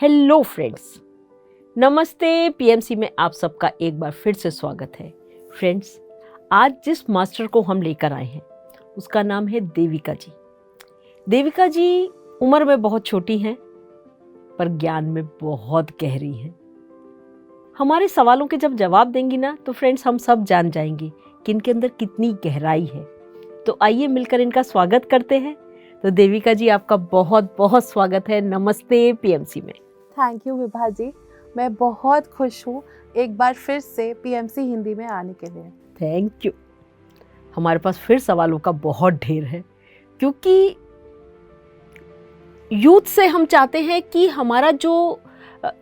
Hello friends, नमस्ते। PMC में आप सबका एक बार फिर से स्वागत है। फ्रेंड्स, आज जिस मास्टर को हम लेकर आए हैं उसका नाम है देविका जी। देविका जी उम्र में बहुत छोटी हैं पर ज्ञान में बहुत गहरी हैं। हमारे सवालों के जब जवाब देंगी ना तो फ्रेंड्स हम सब जान जाएंगे कि इनके अंदर कितनी गहराई है। तो आइए मिलकर इनका स्वागत करते हैं। तो देविका जी, आपका बहुत बहुत स्वागत है। नमस्ते पीएमसी में। थैंक यू विभा जी, मैं बहुत खुश हूँ एक बार फिर से पीएमसी हिंदी में आने के लिए। Thank you. हमारे पास फिर सवालों का बहुत ढेर है क्योंकि यूथ से हम चाहते हैं कि हमारा जो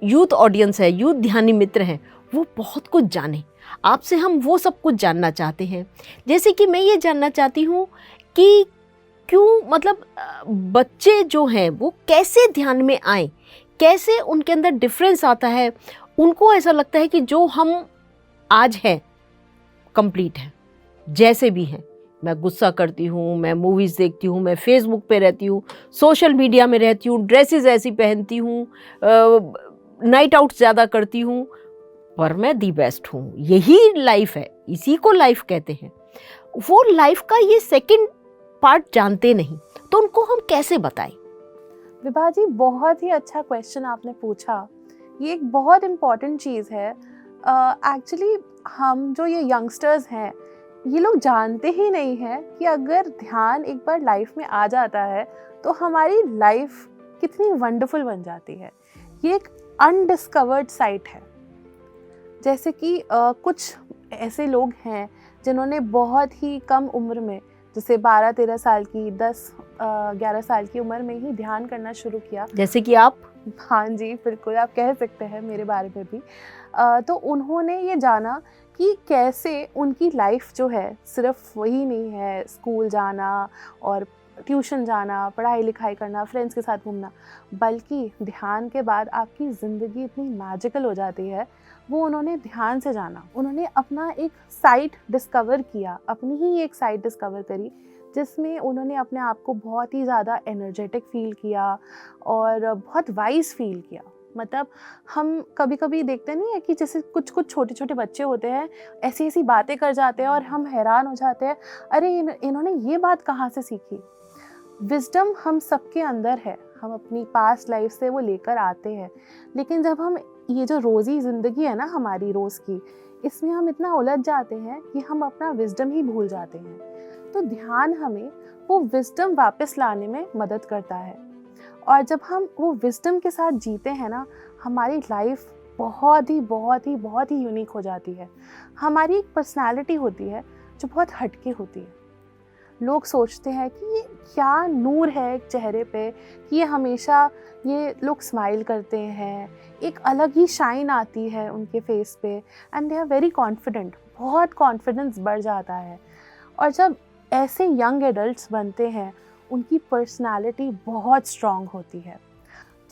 यूथ ऑडियंस है, यूथ ध्यानी मित्र हैं, वो बहुत कुछ जाने। आपसे हम वो सब कुछ जानना चाहते हैं। जैसे कि मैं ये जानना चाहती हूँ कि क्यों बच्चे जो हैं वो कैसे ध्यान में आए, कैसे उनके अंदर डिफरेंस आता है। उनको ऐसा लगता है कि जो हम आज हैं कंप्लीट है, जैसे भी हैं। मैं गुस्सा करती हूँ, मैं मूवीज़ देखती हूँ, मैं फेसबुक पे रहती हूँ, सोशल मीडिया में रहती हूँ, ड्रेसेस ऐसी पहनती हूँ, नाइट आउट ज़्यादा करती हूँ, पर मैं दी बेस्ट हूँ। यही लाइफ है, इसी को लाइफ कहते हैं। वो लाइफ का ये सेकंड पार्ट जानते नहीं, तो उनको हम कैसे बताएं? विभा जी, बहुत ही अच्छा क्वेश्चन आपने पूछा। ये एक बहुत इम्पॉर्टेंट चीज़ है। एक्चुअली हम जो ये यंगस्टर्स हैं, ये लोग जानते ही नहीं हैं कि अगर ध्यान एक बार लाइफ में आ जाता है तो हमारी लाइफ कितनी वंडरफुल बन जाती है। ये एक अनडिस्कवर्ड साइट है। जैसे कि कुछ ऐसे लोग हैं जिन्होंने बहुत ही कम उम्र में, जैसे 12-13 साल की, 10-11 साल की उम्र में ही ध्यान करना शुरू किया। जैसे कि आप? हाँ जी, बिल्कुल, आप कह सकते हैं मेरे बारे में भी। तो उन्होंने ये जाना कि कैसे उनकी लाइफ जो है सिर्फ वही नहीं है, स्कूल जाना और ट्यूशन जाना, पढ़ाई लिखाई करना, फ्रेंड्स के साथ घूमना, बल्कि ध्यान के बाद आपकी ज़िंदगी इतनी मैजिकल हो जाती है। वो उन्होंने ध्यान से जाना। उन्होंने अपना एक साइट डिस्कवर किया, अपनी ही एक साइट डिस्कवर करी, जिसमें उन्होंने अपने आप को बहुत ही ज़्यादा एनर्जेटिक फ़ील किया और बहुत वाइज फ़ील किया। मतलब हम कभी कभी देखते नहीं है कि जैसे कुछ कुछ छोटे छोटे बच्चे होते हैं, ऐसी ऐसी बातें कर जाते हैं और हम हैरान हो जाते हैं, अरे इन्होंने ये बात कहाँ से सीखी। विजडम हम सबके अंदर है, हम अपनी पास्ट लाइफ से वो लेकर आते हैं। लेकिन जब हम ये जो रोज़ी ज़िंदगी है ना हमारी रोज़ की, इसमें हम इतना उलझ जाते हैं कि हम अपना विजडम ही भूल जाते हैं। तो ध्यान हमें वो विजडम वापस लाने में मदद करता है। और जब हम वो विजडम के साथ जीते हैं ना, हमारी लाइफ बहुत ही यूनिक हो जाती है। हमारी एक पर्सनालिटी होती है जो बहुत हटके होती है। लोग सोचते हैं कि ये क्या नूर है एक चेहरे पे, कि ये हमेशा ये लोग स्माइल करते हैं, एक अलग ही शाइन आती है उनके फेस पे, and they are very confident. बहुत कॉन्फिडेंस बढ़ जाता है। और जब ऐसे यंग एडल्ट्स बनते हैं, उनकी पर्सनालिटी बहुत स्ट्रॉन्ग होती है।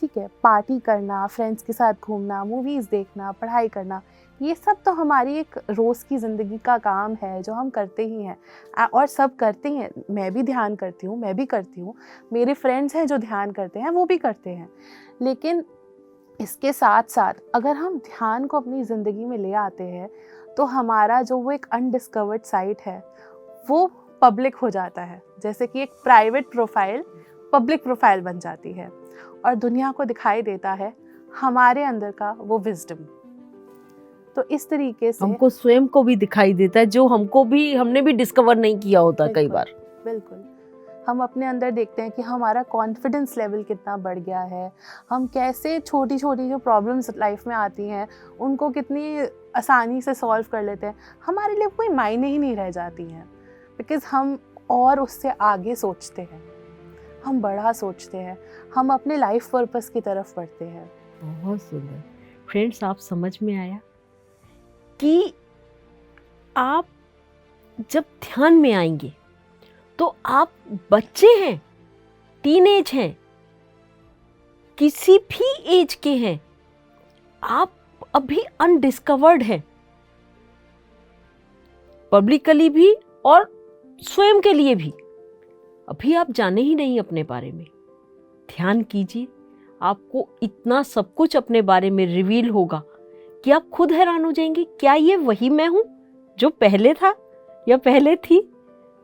ठीक है, पार्टी करना, फ्रेंड्स के साथ घूमना, मूवीज़ देखना, पढ़ाई करना, ये सब तो हमारी एक रोज़ की ज़िंदगी का काम है जो हम करते ही हैं और सब करते ही हैं। मैं भी ध्यान करती हूँ, मैं भी करती हूँ, मेरे फ्रेंड्स हैं जो ध्यान करते हैं, वो भी करते हैं। लेकिन इसके साथ साथ अगर हम ध्यान को अपनी ज़िंदगी में ले आते हैं तो हमारा जो वो एक अनडिस्कवर्ड साइट है वो पब्लिक हो जाता है। जैसे कि एक प्राइवेट प्रोफाइल पब्लिक प्रोफाइल बन जाती है और दुनिया को दिखाई देता है हमारे अंदर का वो विजडम। तो इस तरीके से हमको स्वयं को भी दिखाई देता है, जो हमने भी डिस्कवर नहीं किया होता कई बार। बिल्कुल, हम अपने अंदर देखते हैं कि हमारा कॉन्फिडेंस लेवल कितना बढ़ गया है, हम कैसे छोटी छोटी जो प्रॉब्लम्स लाइफ में आती हैं उनको कितनी आसानी से सॉल्व कर लेते हैं। हमारे लिए कोई मायने ही नहीं रह जाती हैं, बिकॉज़ हम और उससे आगे सोचते हैं, हम बड़ा सोचते हैं, हम अपने लाइफ पर्पस की तरफ बढ़ते हैं। बहुत सुंदर। फ्रेंड्स, आप समझ में आया कि आप जब ध्यान में आएंगे तो आप बच्चे हैं, टीनेज हैं, किसी भी एज के हैं, आप अभी अनडिस्कवर्ड हैं, पब्लिकली भी और स्वयं के लिए भी। अभी आप जाने ही नहीं अपने बारे में। ध्यान कीजिए, आपको इतना सब कुछ अपने बारे में रिवील होगा कि आप खुद हैरान हो जाएंगे, क्या ये वही मैं हूँ जो पहले था या पहले थी।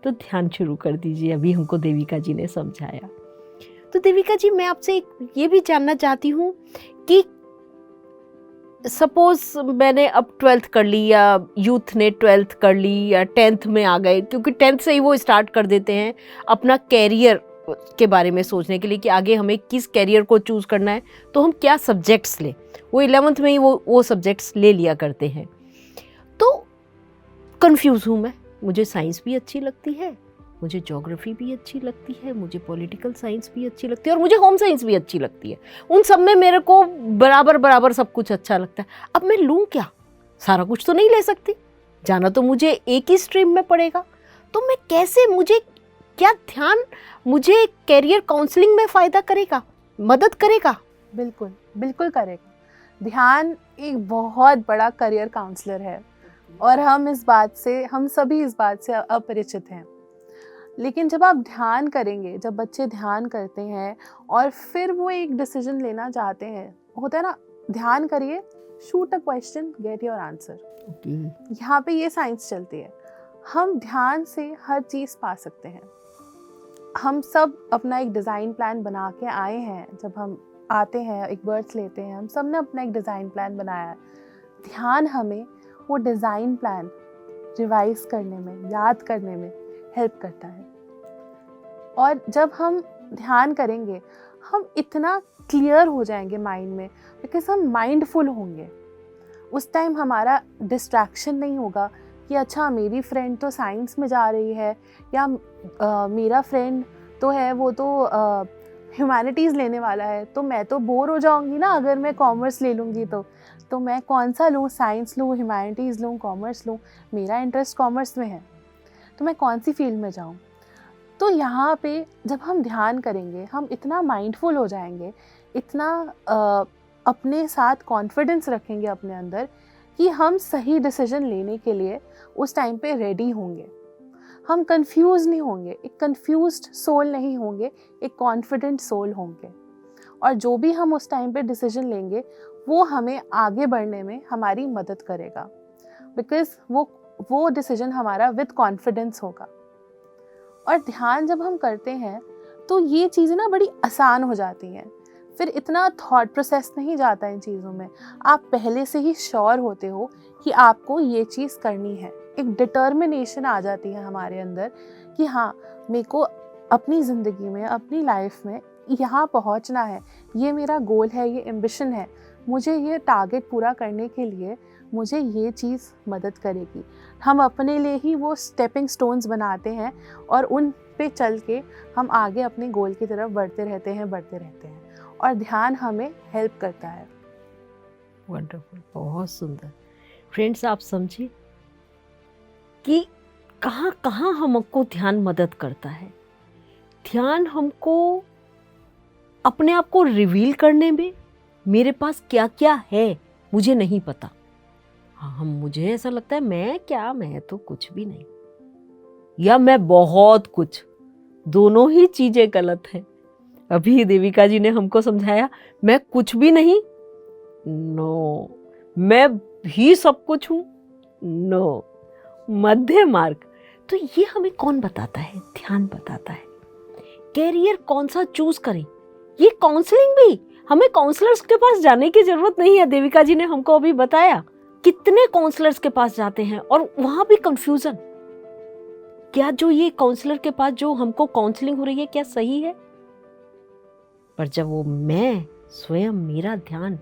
तो ध्यान शुरू कर दीजिए, अभी हमको देविका जी ने समझाया। तो देविका जी, मैं आपसे ये भी जानना चाहती हूँ कि सपोज मैंने अब 12th कर ली, या यूथ ने 12th कर ली, या 10th में आ गए, क्योंकि 10th से ही वो स्टार्ट कर देते हैं अपना कैरियर के बारे में सोचने के लिए कि आगे हमें किस कैरियर को चूज करना है, तो हम क्या सब्जेक्ट्स लें। वो 11th में ही वो सब्जेक्ट्स ले लिया करते हैं। तो कंफ्यूज हूँ मैं, मुझे साइंस भी अच्छी लगती है, मुझे ज्योग्राफी भी अच्छी लगती है, मुझे पॉलिटिकल साइंस भी अच्छी लगती है, और मुझे होम साइंस भी अच्छी लगती है। उन सब में मेरे को बराबर बराबर सब कुछ अच्छा लगता है। अब मैं लूँ क्या? सारा कुछ तो नहीं ले सकती, जाना तो मुझे एक ही स्ट्रीम में पड़ेगा। तो मैं कैसे, मुझे क्या ध्यान मुझे कैरियर काउंसलिंग में फ़ायदा करेगा, मदद करेगा? बिल्कुल बिल्कुल करेगा। ध्यान एक बहुत बड़ा करियर काउंसलर है और हम सभी इस बात से अपरिचित हैं। लेकिन जब आप ध्यान करेंगे, जब बच्चे ध्यान करते हैं और फिर वो एक डिसीजन लेना चाहते हैं, होता है ना, ध्यान करिए, shoot a question, get your answer. यहाँ पे ये साइंस चलती है। हम ध्यान से हर चीज़ पा सकते हैं। हम सब अपना एक डिज़ाइन प्लान बना के आए हैं। जब हम आते हैं, एक बर्थ लेते हैं, हम सब ने अपना एक डिज़ाइन प्लान बनाया है। ध्यान हमें वो डिज़ाइन प्लान रिवाइज करने में, याद करने में हेल्प करता है। और जब हम ध्यान करेंगे, हम इतना क्लियर हो जाएंगे माइंड में, बिकॉज हम माइंडफुल होंगे। उस टाइम हमारा डिस्ट्रैक्शन नहीं होगा कि अच्छा मेरी फ्रेंड तो साइंस में जा रही है, या मेरा फ्रेंड तो है वो तो ह्यूमैनिटीज़ लेने वाला है, तो मैं तो बोर हो जाऊंगी ना अगर मैं कॉमर्स ले लूँगी। तो मैं कौन सा लूँ, साइंस लूँ, ह्यूमैनिटीज़ लूँ, कॉमर्स लूँ? मेरा इंटरेस्ट कॉमर्स में है, तो मैं कौन सी फील्ड में जाऊँ? तो यहाँ पे जब हम ध्यान करेंगे, हम इतना माइंडफुल हो जाएंगे, इतना अपने साथ कॉन्फिडेंस रखेंगे अपने अंदर कि हम सही डिसीजन लेने के लिए उस टाइम पे रेडी होंगे। हम कंफ्यूज नहीं होंगे, एक कंफ्यूज्ड सोल नहीं होंगे, एक कॉन्फिडेंट सोल होंगे। और जो भी हम उस टाइम पे डिसीजन लेंगे वो हमें आगे बढ़ने में हमारी मदद करेगा, बिकॉज वो डिसीजन हमारा विद कॉन्फिडेंस होगा। और ध्यान जब हम करते हैं तो ये चीज़ें ना बड़ी आसान हो जाती हैं। फिर इतना थॉट प्रोसेस नहीं जाता इन चीज़ों में। आप पहले से ही श्योर होते हो कि आपको ये चीज़ करनी है। एक डिटर्मिनेशन आ जाती है हमारे अंदर कि हाँ, मेरे को अपनी ज़िंदगी में, अपनी लाइफ में यहाँ पहुँचना है, ये मेरा गोल है, ये एम्बिशन है, मुझे ये टारगेट पूरा करने के लिए मुझे ये चीज़ मदद करेगी। हम अपने लिए ही वो स्टेपिंग स्टोन्स बनाते हैं और उन पे चल के हम आगे अपने गोल की तरफ बढ़ते रहते हैं। और ध्यान हमें हेल्प करता है। वंडरफुल, बहुत सुंदर। फ्रेंड्स, आप समझे कि कहाँ कहाँ हमको ध्यान मदद करता है। ध्यान हमको अपने आप को रिवील करने में, मेरे पास क्या क्या है मुझे नहीं पता। हाँ, मुझे ऐसा लगता है मैं तो कुछ भी नहीं, या मैं बहुत कुछ। दोनों ही चीजें गलत हैं। अभी देविका जी ने हमको समझाया, मैं कुछ भी नहीं, नो, मैं भी सब कुछ हूं, नो, मध्य मार्ग। तो ये हमें कौन बताता है? ध्यान बताता है। कैरियर कौन सा चूज करें, ये काउंसलिंग भी, हमें काउंसलर्स के पास जाने की जरूरत नहीं है। देविका जी ने हमको अभी बताया कितने काउंसलर्स के पास जाते हैं और वहां भी कंफ्यूजन। क्या जो ये काउंसलर के पास जो हमको काउंसलिंग हो रही है क्या सही है? पर जब वो मैं स्वयं, मेरा ध्यान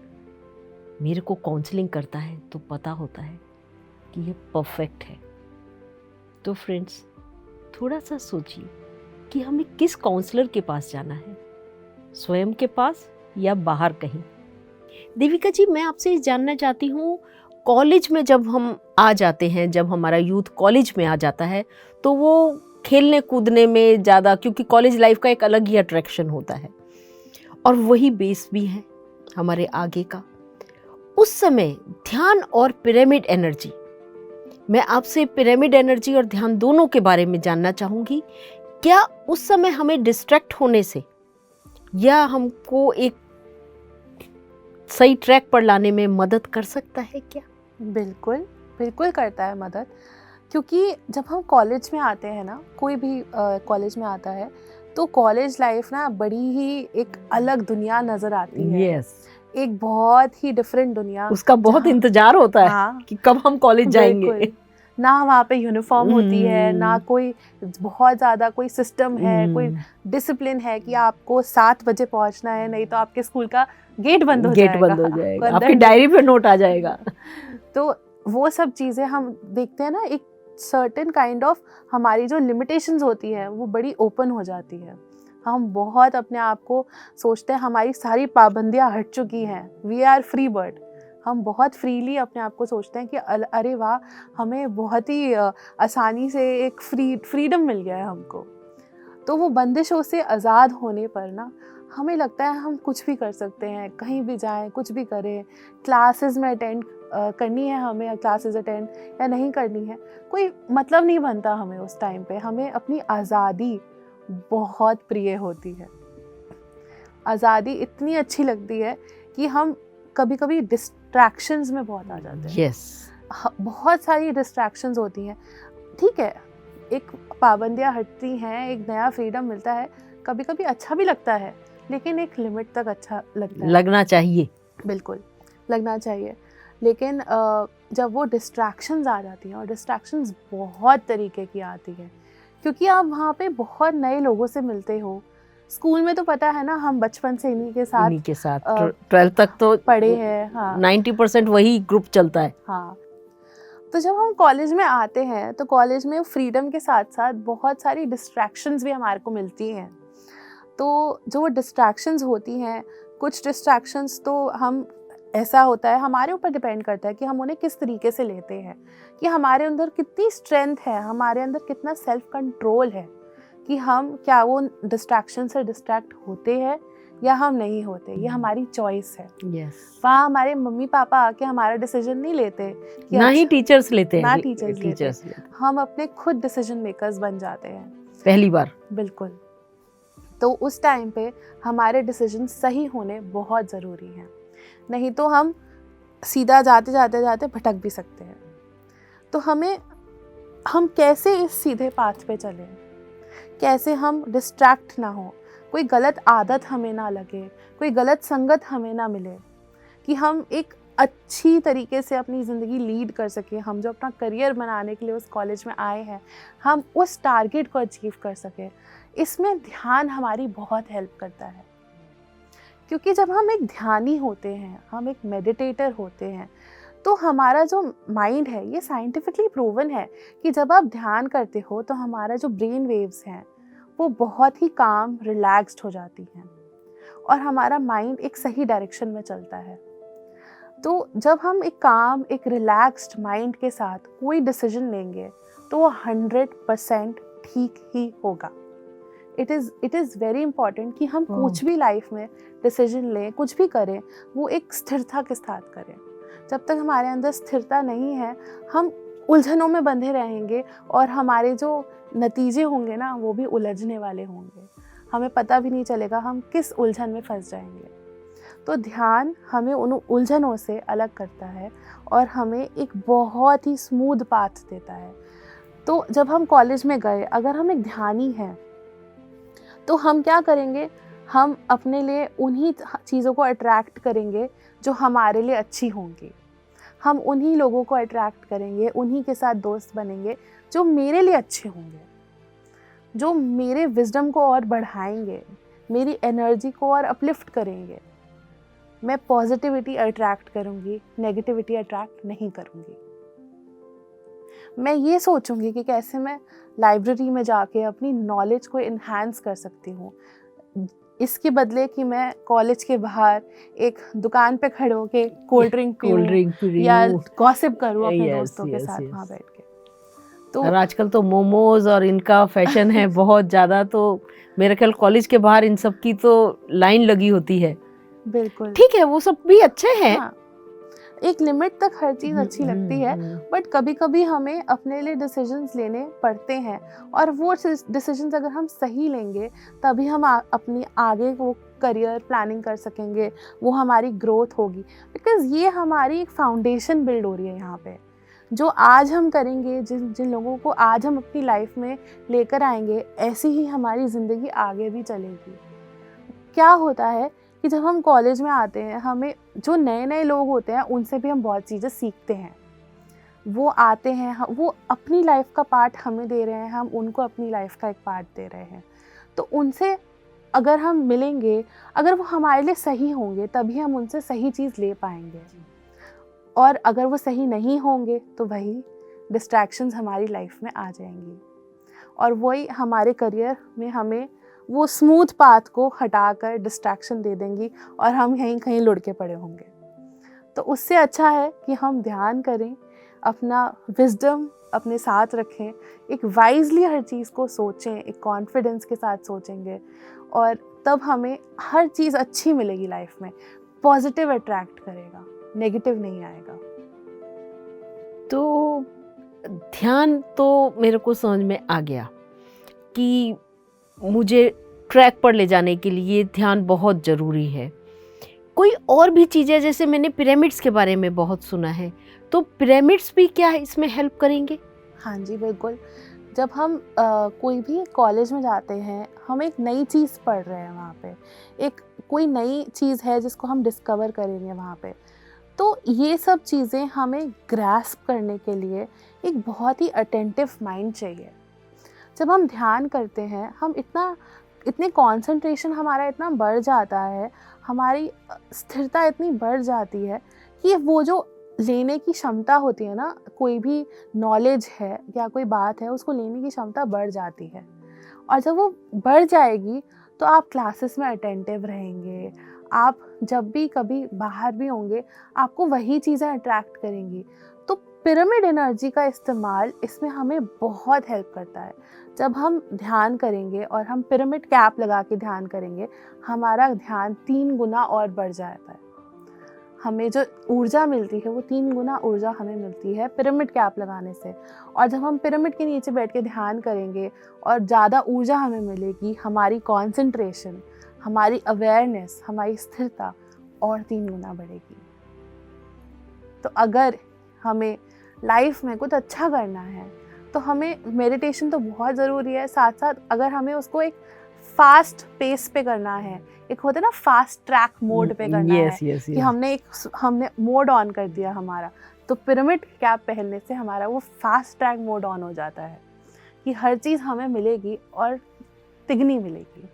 मेरे को काउंसलिंग करता है तो पता होता है कि ये परफेक्ट है। तो फ्रेंड्स, थोड़ा सा सोचिए कि हमें किस काउंसलर के पास जाना है, स्वयं के पास या बाहर कहीं। देविका जी, मैं आपसे जानना चाहती हूँ, कॉलेज में जब हम आ जाते हैं, जब हमारा यूथ कॉलेज में आ जाता है, तो वो खेलने कूदने में ज़्यादा, क्योंकि कॉलेज लाइफ का एक अलग ही अट्रैक्शन होता है और वही बेस भी है हमारे आगे का। उस समय ध्यान और पिरामिड एनर्जी, मैं आपसे पिरामिड एनर्जी और ध्यान दोनों के बारे में जानना चाहूँगी। क्या उस समय हमें डिस्ट्रैक्ट होने से या हमको एक सही ट्रैक पर लाने में मदद कर सकता है क्या? बिल्कुल, बिल्कुल करता है मदद, क्योंकि जब हम कॉलेज में आते हैं ना, कोई भी कॉलेज में आता है, तो कॉलेज लाइफ ना बड़ी ही एक अलग दुनिया नज़र आती है। यस, एक बहुत ही डिफरेंट दुनिया, उसका बहुत जहाँ इंतजार होता है हाँ, कि कब हम कॉलेज जाएंगे। बिल्कुल। ना वहाँ पे यूनिफ़ॉर्म होती है, ना कोई बहुत ज़्यादा कोई सिस्टम है, कोई डिसिप्लिन है कि आपको 7 बजे पहुँचना है, नहीं तो आपके स्कूल का गेट बंद हो गेट जाएगा। बंद हो आपको जाएगा, अंदर आपकी नहीं- डायरी पे नोट आ जाएगा। तो वो सब चीज़ें हम देखते हैं ना, एक सर्टेन काइंड ऑफ हमारी जो लिमिटेशंस होती है वो बड़ी ओपन हो जाती है। हम बहुत अपने आप को सोचते हैं हमारी सारी पाबंदियां हट चुकी हैं, वी आर फ्री बर्ड। हम बहुत फ्रीली अपने आप को सोचते हैं कि अरे वाह, हमें बहुत ही आसानी से एक फ्रीडम मिल गया है हमको। तो वो बंदिशों से आज़ाद होने पर ना हमें लगता है हम कुछ भी कर सकते हैं, कहीं भी जाएं, कुछ भी करें। क्लासेस में अटेंड करनी है हमें, या क्लासेस अटेंड या नहीं करनी है, कोई मतलब नहीं बनता हमें उस टाइम पे। हमें अपनी आज़ादी बहुत प्रिय होती है। आज़ादी इतनी अच्छी लगती है कि हम कभी कभी डिस्ट्रैक्शंस में बहुत आ जाते हैं। यस, बहुत सारी डिस्ट्रैक्शंस होती हैं, ठीक है, एक पाबंदियाँ हटती हैं, एक नया फ्रीडम मिलता है, कभी कभी अच्छा भी लगता है, लेकिन एक लिमिट तक अच्छा लगता है। लगना चाहिए। बिल्कुल लगना चाहिए। लेकिन जब वो डिस्ट्रैक्शंस आ जाती हैं, और डिस्ट्रैक्शंस बहुत तरीके की आती है, क्योंकि आप वहाँ पे बहुत नए लोगों से मिलते हो। स्कूल में तो पता है ना, हम बचपन से इन्हीं के साथ 12th तक तो पढ़े हैं। हाँ 90% वही ग्रुप चलता है। हाँ। तो जब हम कॉलेज में आते हैं, तो कॉलेज में फ्रीडम के साथ साथ बहुत सारी डिस्ट्रैक्शंस भी हमारे को मिलती हैं। तो जो डिस्ट्रैक्शंस होती हैं, कुछ डिस्ट्रैक्शंस तो हम, ऐसा होता है, हमारे ऊपर डिपेंड करता है कि हम उन्हें किस तरीके से लेते हैं, कि हमारे अंदर कितनी स्ट्रेंथ है, हमारे अंदर कितना सेल्फ कंट्रोल है, कि हम क्या वो डिस्ट्रैक्शन से डिस्ट्रैक्ट होते हैं या हम नहीं होते। ये हमारी चॉइस है। यस, वहाँ हमारे मम्मी पापा आके हमारा डिसीजन नहीं लेते कि ना ही टीचर्स लेते हैं, ना टीचर्स लेते, हम अपने खुद डिसीजन मेकर्स बन जाते हैं पहली बार। बिल्कुल। तो उस टाइम पे हमारे डिसीजन सही होने बहुत ज़रूरी हैं, नहीं तो हम सीधा जाते जाते जाते भटक भी सकते हैं। तो हम कैसे इस सीधे पाथ पे चलें, कैसे हम डिस्ट्रैक्ट ना हो, कोई गलत आदत हमें ना लगे, कोई गलत संगत हमें ना मिले, कि हम एक अच्छी तरीके से अपनी ज़िंदगी लीड कर सकें। हम जो अपना करियर बनाने के लिए उस कॉलेज में आए हैं, हम उस टारगेट को अचीव कर सकें। इसमें ध्यान हमारी बहुत हेल्प करता है, क्योंकि जब हम एक ध्यानी होते हैं, हम एक मेडिटेटर होते हैं, तो हमारा जो माइंड है, ये साइंटिफिकली प्रूवन है कि जब आप ध्यान करते हो तो हमारा जो ब्रेन वेव्स हैं वो बहुत ही काम, रिलैक्स्ड हो जाती हैं, और हमारा माइंड एक सही डायरेक्शन में चलता है। तो जब हम एक काम, एक रिलैक्स्ड माइंड के साथ कोई डिसीजन लेंगे तो वो 100% ठीक ही होगा। इट इज़ वेरी इंपॉर्टेंट कि हम कुछ भी लाइफ में डिसीजन लें, कुछ भी करें, वो एक स्थिरता के साथ करें। जब तक हमारे अंदर स्थिरता नहीं है, हम उलझनों में बंधे रहेंगे, और हमारे जो नतीजे होंगे ना, वो भी उलझने वाले होंगे। हमें पता भी नहीं चलेगा हम किस उलझन में फंस जाएंगे। तो ध्यान हमें उन उलझनों से अलग करता है और हमें एक बहुत ही स्मूथ पाथ देता है। तो जब हम कॉलेज में गए, अगर हम एक ध्यानी हैं, तो हम क्या करेंगे, हम अपने लिए उन्हीं चीज़ों को अट्रैक्ट करेंगे जो हमारे लिए अच्छी होंगी। हम उन्हीं लोगों को अट्रैक्ट करेंगे, उन्हीं के साथ दोस्त बनेंगे जो मेरे लिए अच्छे होंगे, जो मेरे विजडम को और बढ़ाएंगे, मेरी एनर्जी को और अपलिफ्ट करेंगे। मैं पॉजिटिविटी अट्रैक्ट करूँगी, नेगेटिविटी अट्रैक्ट नहीं करूँगी। मैं ये सोचूंगी कि कैसे मैं लाइब्रेरी में जाके अपनी नॉलेज को इन्हांस कर सकती हूँ, इसके बदले कि मैं कॉलेज के बाहर एक दुकान पे खड़े होके कोल्ड ड्रिंक पीऊँ या गॉसिप करूँ अपने दोस्तों के साथ वहाँ बैठ के। तो और आजकल तो मोमोज और इनका फैशन है बहुत ज़्यादा, तो मेरे ख्याल कॉलेज के बाहर इन सब की तो लाइन लगी होती है। बिल्कुल ठीक है, वो सब भी अच्छे हैं। हाँ, एक लिमिट तक हर चीज़ अच्छी लगती है, बट कभी कभी हमें अपने लिए डिसीजंस लेने पड़ते हैं, और वो डिसीजंस अगर हम सही लेंगे तभी हम अपनी आगे वो करियर प्लानिंग कर सकेंगे, वो हमारी ग्रोथ होगी। बिकॉज़ ये हमारी एक फाउंडेशन बिल्ड हो रही है यहाँ पे। जो आज हम करेंगे, जिन जिन लोगों को आज हम अपनी लाइफ में लेकर आएंगे, ऐसी ही हमारी ज़िंदगी आगे भी चलेगी। क्या होता है कि जब हम कॉलेज में आते हैं, हमें जो नए नए लोग होते हैं उनसे भी हम बहुत चीज़ें सीखते हैं। वो आते हैं, वो अपनी लाइफ का पार्ट हमें दे रहे हैं, हम उनको अपनी लाइफ का एक पार्ट दे रहे हैं। तो उनसे अगर हम मिलेंगे, अगर वो हमारे लिए सही होंगे, तभी हम उनसे सही चीज़ ले पाएंगे। और अगर वो सही नहीं होंगे तो वही डिस्ट्रैक्शंस हमारी लाइफ में आ जाएंगी, और वही हमारे करियर में हमें वो स्मूथ पाथ को हटाकर डिस्ट्रैक्शन दे देंगी, और हम यहीं कहीं लुढ़के पड़े होंगे। तो उससे अच्छा है कि हम ध्यान करें, अपना विजडम अपने साथ रखें, एक वाइजली हर चीज़ को सोचें, एक कॉन्फिडेंस के साथ सोचेंगे, और तब हमें हर चीज़ अच्छी मिलेगी लाइफ में। पॉजिटिव अट्रैक्ट करेगा, नेगेटिव नहीं आएगा। तो ध्यान तो मेरे को समझ में आ गया कि मुझे ट्रैक पर ले जाने के लिए ध्यान बहुत ज़रूरी है। कोई और भी चीज़ें, जैसे मैंने पिरामिड्स के बारे में बहुत सुना है, तो पिरामिड्स भी क्या इसमें हेल्प करेंगे? हाँ जी, बिल्कुल। जब हम कोई भी कॉलेज में जाते हैं, हम एक नई चीज़ पढ़ रहे हैं वहाँ पे, एक कोई नई चीज़ है जिसको हम डिस्कवर करेंगे वहाँ पे। तो ये सब चीज़ें हमें ग्रैस्प करने के लिए एक बहुत ही अटेंटिव माइंड चाहिए। जब हम ध्यान करते हैं, हम इतने कंसंट्रेशन हमारा इतना बढ़ जाता है, हमारी स्थिरता इतनी बढ़ जाती है कि वो जो लेने की क्षमता होती है ना, कोई भी नॉलेज है या कोई बात है, उसको लेने की क्षमता बढ़ जाती है। और जब वो बढ़ जाएगी तो आप क्लासेस में अटेंटिव रहेंगे, आप जब भी कभी बाहर भी होंगे, आपको वही चीज़ें अट्रैक्ट करेंगी। तो पिरामिड एनर्जी का इस्तेमाल इसमें हमें बहुत हेल्प करता है। जब हम ध्यान करेंगे और हम पिरामिड कैप लगा के ध्यान करेंगे, हमारा ध्यान 3 गुना और बढ़ जाता है। हमें जो ऊर्जा मिलती है वो 3 गुना ऊर्जा हमें मिलती है पिरामिड कैप लगाने से। और जब हम पिरामिड के नीचे बैठ के ध्यान करेंगे और ज़्यादा ऊर्जा हमें मिलेगी, हमारी कंसंट्रेशन, हमारी अवेयरनेस, हमारी स्थिरता और 3 गुना बढ़ेगी। तो अगर हमें लाइफ में कुछ अच्छा करना है तो हमें मेडिटेशन तो बहुत ज़रूरी है, साथ साथ अगर हमें उसको एक फास्ट पेस पे करना है, एक होता है ना फास्ट ट्रैक मोड पे करना है, कि हमने मोड ऑन कर दिया हमारा, तो पिरामिड कैप पहनने से हमारा वो फास्ट ट्रैक मोड ऑन हो जाता है कि हर चीज़ हमें मिलेगी और तिगनी मिलेगी।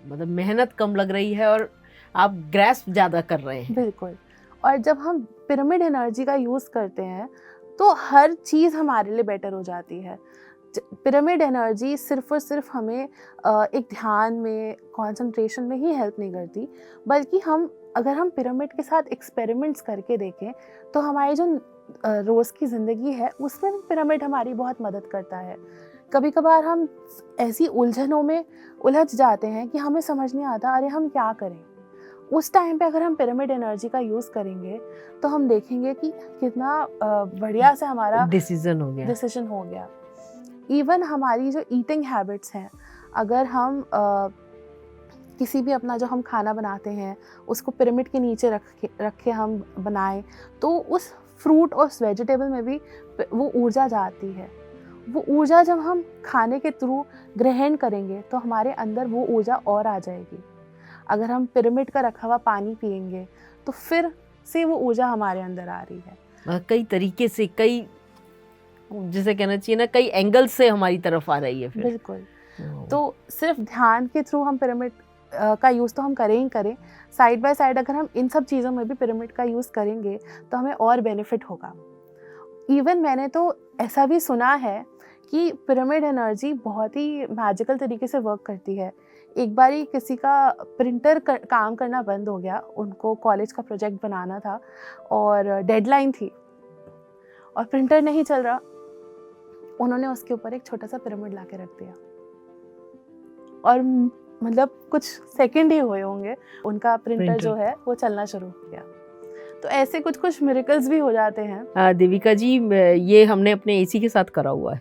मतलब मेहनत कम लग रही है और आप ग्रैस्प ज़्यादा कर रहे हैं। बिल्कुल। और जब हम पिरामिड एनर्जी का यूज़ करते हैं तो हर चीज़ हमारे लिए बेटर हो जाती है। पिरामिड एनर्जी सिर्फ़ और सिर्फ हमें एक ध्यान में, कंसंट्रेशन में ही हेल्प नहीं करती, बल्कि अगर हम पिरामिड के साथ एक्सपेरिमेंट्स करके देखें तो हमारी जो रोज़ की ज़िंदगी है उसमें भी पिरामिड हमारी बहुत मदद करता है। कभी कभार हम ऐसी उलझनों में उलझ जाते हैं कि हमें समझ नहीं आता अरे हम क्या करें। उस टाइम पे अगर हम पिरामिड एनर्जी का यूज़ करेंगे तो हम देखेंगे कि कितना बढ़िया से हमारा डिसीजन हो गया। इवन हमारी जो ईटिंग हैबिट्स हैं, अगर हम किसी भी अपना जो हम खाना बनाते हैं उसको पिरामिड के नीचे रख के हम बनाएं, तो उस फ्रूट और उस वेजिटेबल में भी वो ऊर्जा जाती है। वो ऊर्जा जब हम खाने के थ्रू ग्रहण करेंगे तो हमारे अंदर वो ऊर्जा और आ जाएगी। अगर हम पिरामिड का रखा हुआ पानी पिएंगे तो फिर से वो ऊर्जा हमारे अंदर आ रही है। कई तरीके से, कई, जैसे कहना चाहिए ना, कई एंगल से हमारी तरफ आ रही है फिर। बिल्कुल। तो सिर्फ ध्यान के थ्रू हम पिरामिड का यूज़ तो हम करें ही करें, साइड बाय साइड अगर हम इन सब चीज़ों में भी पिरामिड का यूज़ करेंगे तो हमें और बेनिफिट होगा। इवन मैंने तो ऐसा भी सुना है कि पिरामिड एनर्जी बहुत ही मैजिकल तरीके से वर्क करती है। एक बारी किसी का प्रिंटर काम करना बंद हो गया, उनको कॉलेज का प्रोजेक्ट बनाना था और डेडलाइन थी और प्रिंटर नहीं चल रहा। उन्होंने उसके ऊपर एक छोटा सा पिरामिड ला के रख दिया और मतलब कुछ सेकंड ही हुए होंगे, उनका प्रिंटर जो है वो चलना शुरू हो गया। तो ऐसे कुछ मिरेकल्स भी हो जाते हैं। देविका जी, ये हमने अपने एसी के साथ करा हुआ है।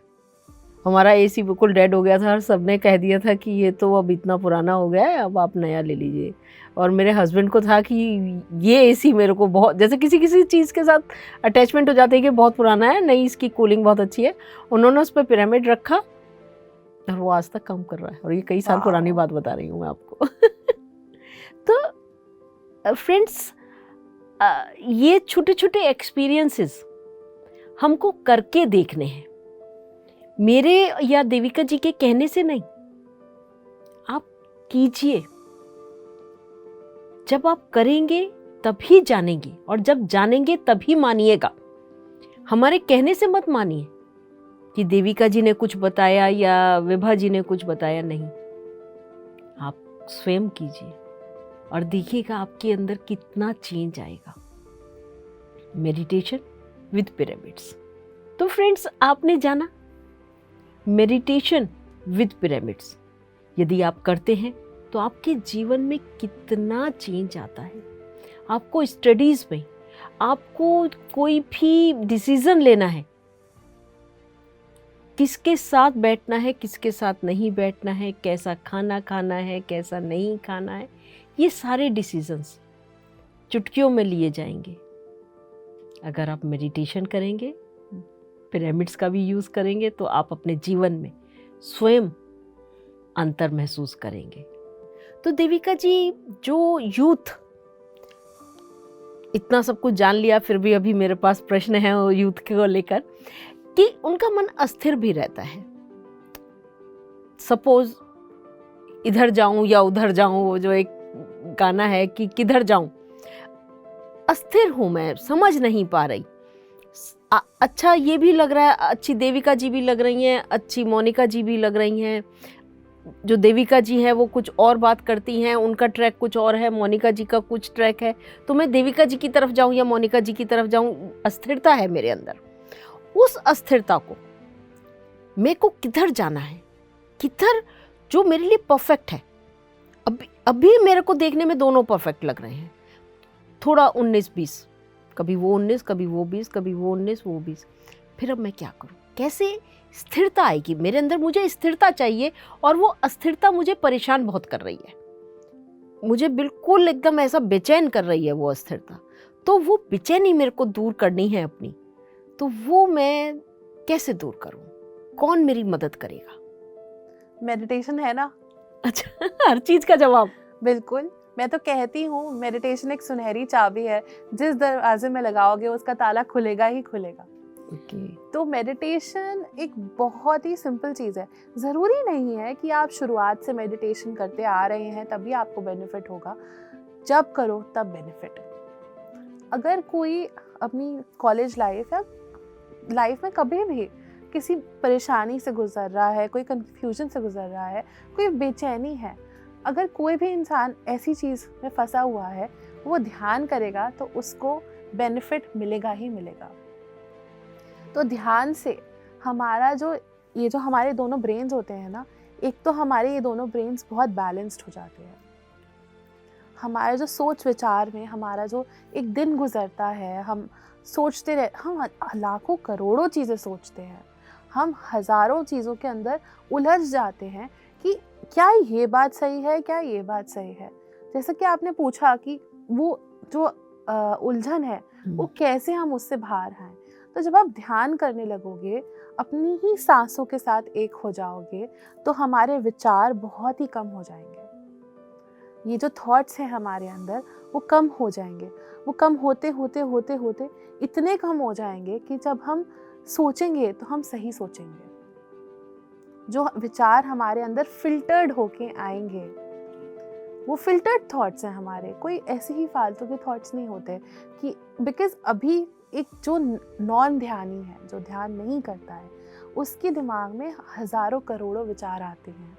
हमारा एसी बिल्कुल डेड हो गया था और सबने कह दिया था कि ये तो अब इतना पुराना हो गया है, अब आप नया ले लीजिए। और मेरे हस्बैंड को था कि ये एसी मेरे को बहुत, जैसे किसी किसी चीज़ के साथ अटैचमेंट हो जाते हैं कि बहुत पुराना है, नहीं इसकी कूलिंग बहुत अच्छी है। उन्होंने उस पर पिरामिड रखा और वो आज तक काम कर रहा है, और ये कई साल पुरानी बात बता रही हूँ मैं आपको। तो फ्रेंड्स, ये छोटे छोटे एक्सपीरियंसेस हमको करके देखने हैं, मेरे या देविका जी के कहने से नहीं। आप कीजिए, जब आप करेंगे तभी जानेंगे, और जब जानेंगे तभी मानिएगा। हमारे कहने से मत मानिए कि देविका जी ने कुछ बताया या विभा जी ने कुछ बताया, नहीं। आप स्वयं कीजिए और देखिएगा आपके अंदर कितना चेंज आएगा। Meditation with pyramids. तो फ्रेंड्स, आपने जाना मेडिटेशन विद पिरामिड्स यदि आप करते हैं तो आपके जीवन में कितना चेंज आता है। आपको स्टडीज में, आपको कोई भी डिसीजन लेना है, किसके साथ बैठना है, किसके साथ नहीं बैठना है, कैसा खाना खाना है, कैसा नहीं खाना है, ये सारे डिसीजंस चुटकियों में लिए जाएंगे अगर आप मेडिटेशन करेंगे, पिरामिड्स का भी यूज़ करेंगे, तो आप अपने जीवन में स्वयं अंतर महसूस करेंगे। तो देविका जी, जो यूथ इतना सब कुछ जान लिया, फिर भी अभी मेरे पास प्रश्न है वो यूथ को लेकर कि उनका मन अस्थिर भी रहता है। सपोज इधर जाऊं या उधर जाऊं, वो जो एक गाना है कि किधर जाऊं, अस्थिर हूं मैं, समझ नहीं पा रही। अच्छा ये भी लग रहा है, अच्छी देविका जी भी लग रही हैं, अच्छी मोनिका जी भी लग रही हैं। जो देविका जी है वो कुछ और बात करती हैं, उनका ट्रैक कुछ और है, मोनिका जी का कुछ ट्रैक है। तो मैं देविका जी की तरफ जाऊं या मोनिका जी की तरफ जाऊं, अस्थिरता है मेरे अंदर। उस अस्थिरता को मेरे को किधर जाना है, किधर जो मेरे लिए परफेक्ट है। अभी मेरे को देखने में दोनों परफेक्ट लग रहे हैं, थोड़ा 19-20, कभी वो 19, कभी वो 20, कभी वो 19, वो 20। फिर अब मैं क्या करूं, कैसे स्थिरता आएगी मेरे अंदर? मुझे स्थिरता चाहिए और वो अस्थिरता मुझे परेशान बहुत कर रही है, मुझे बिल्कुल एकदम ऐसा बेचैन कर रही है वो अस्थिरता। तो वो बेचैनी मेरे को दूर करनी है अपनी, तो वो मैं कैसे दूर करूं? कौन मेरी मदद करेगा? मेडिटेशन है ना। अच्छा, हर चीज का जवाब। बिल्कुल, मैं तो कहती हूँ मेडिटेशन एक सुनहरी चाबी है, जिस दरवाजे में लगाओगे उसका ताला खुलेगा ही खुलेगा। तो मेडिटेशन एक बहुत ही सिंपल चीज़ है। ज़रूरी नहीं है कि आप शुरुआत से मेडिटेशन करते आ रहे हैं तभी आपको बेनिफिट होगा, जब करो तब बेनिफिट। अगर कोई अपनी कॉलेज लाइफ या लाइफ में कभी भी किसी परेशानी से गुजर रहा है, कोई कन्फ्यूजन से गुजर रहा है, कोई बेचैनी है, अगर कोई भी इंसान ऐसी चीज़ में फंसा हुआ है, वो ध्यान करेगा तो उसको बेनिफिट मिलेगा ही मिलेगा। तो ध्यान से हमारा जो हमारे दोनों ब्रेन्स होते हैं ना, एक तो हमारे ये दोनों ब्रेन्स बहुत बैलेंस्ड हो जाते हैं। हमारे जो सोच विचार में हमारा जो एक दिन गुजरता है, हम सोचते रहे, हम लाखों करोड़ों चीज़ें सोचते हैं, हम हज़ारों चीज़ों के अंदर उलझ जाते हैं कि क्या ये बात सही है, क्या ये बात सही है। जैसे कि आपने पूछा कि वो जो उलझन है वो कैसे हम उससे बाहर आएं। तो जब आप ध्यान करने लगोगे, अपनी ही सांसों के साथ एक हो जाओगे, तो हमारे विचार बहुत ही कम हो जाएंगे। ये जो थॉट्स हैं हमारे अंदर वो कम हो जाएंगे। वो कम होते होते होते होते इतने कम हो जाएंगे कि जब हम सोचेंगे तो हम सही सोचेंगे। जो विचार हमारे अंदर फिल्टर्ड होके आएंगे, वो फिल्टर्ड थॉट्स हैं हमारे, कोई ऐसे ही फालतू के थॉट्स नहीं होते। कि बिकॉज अभी एक जो नॉन ध्यानी है, जो ध्यान नहीं करता है, उसके दिमाग में हज़ारों करोड़ों विचार आते हैं।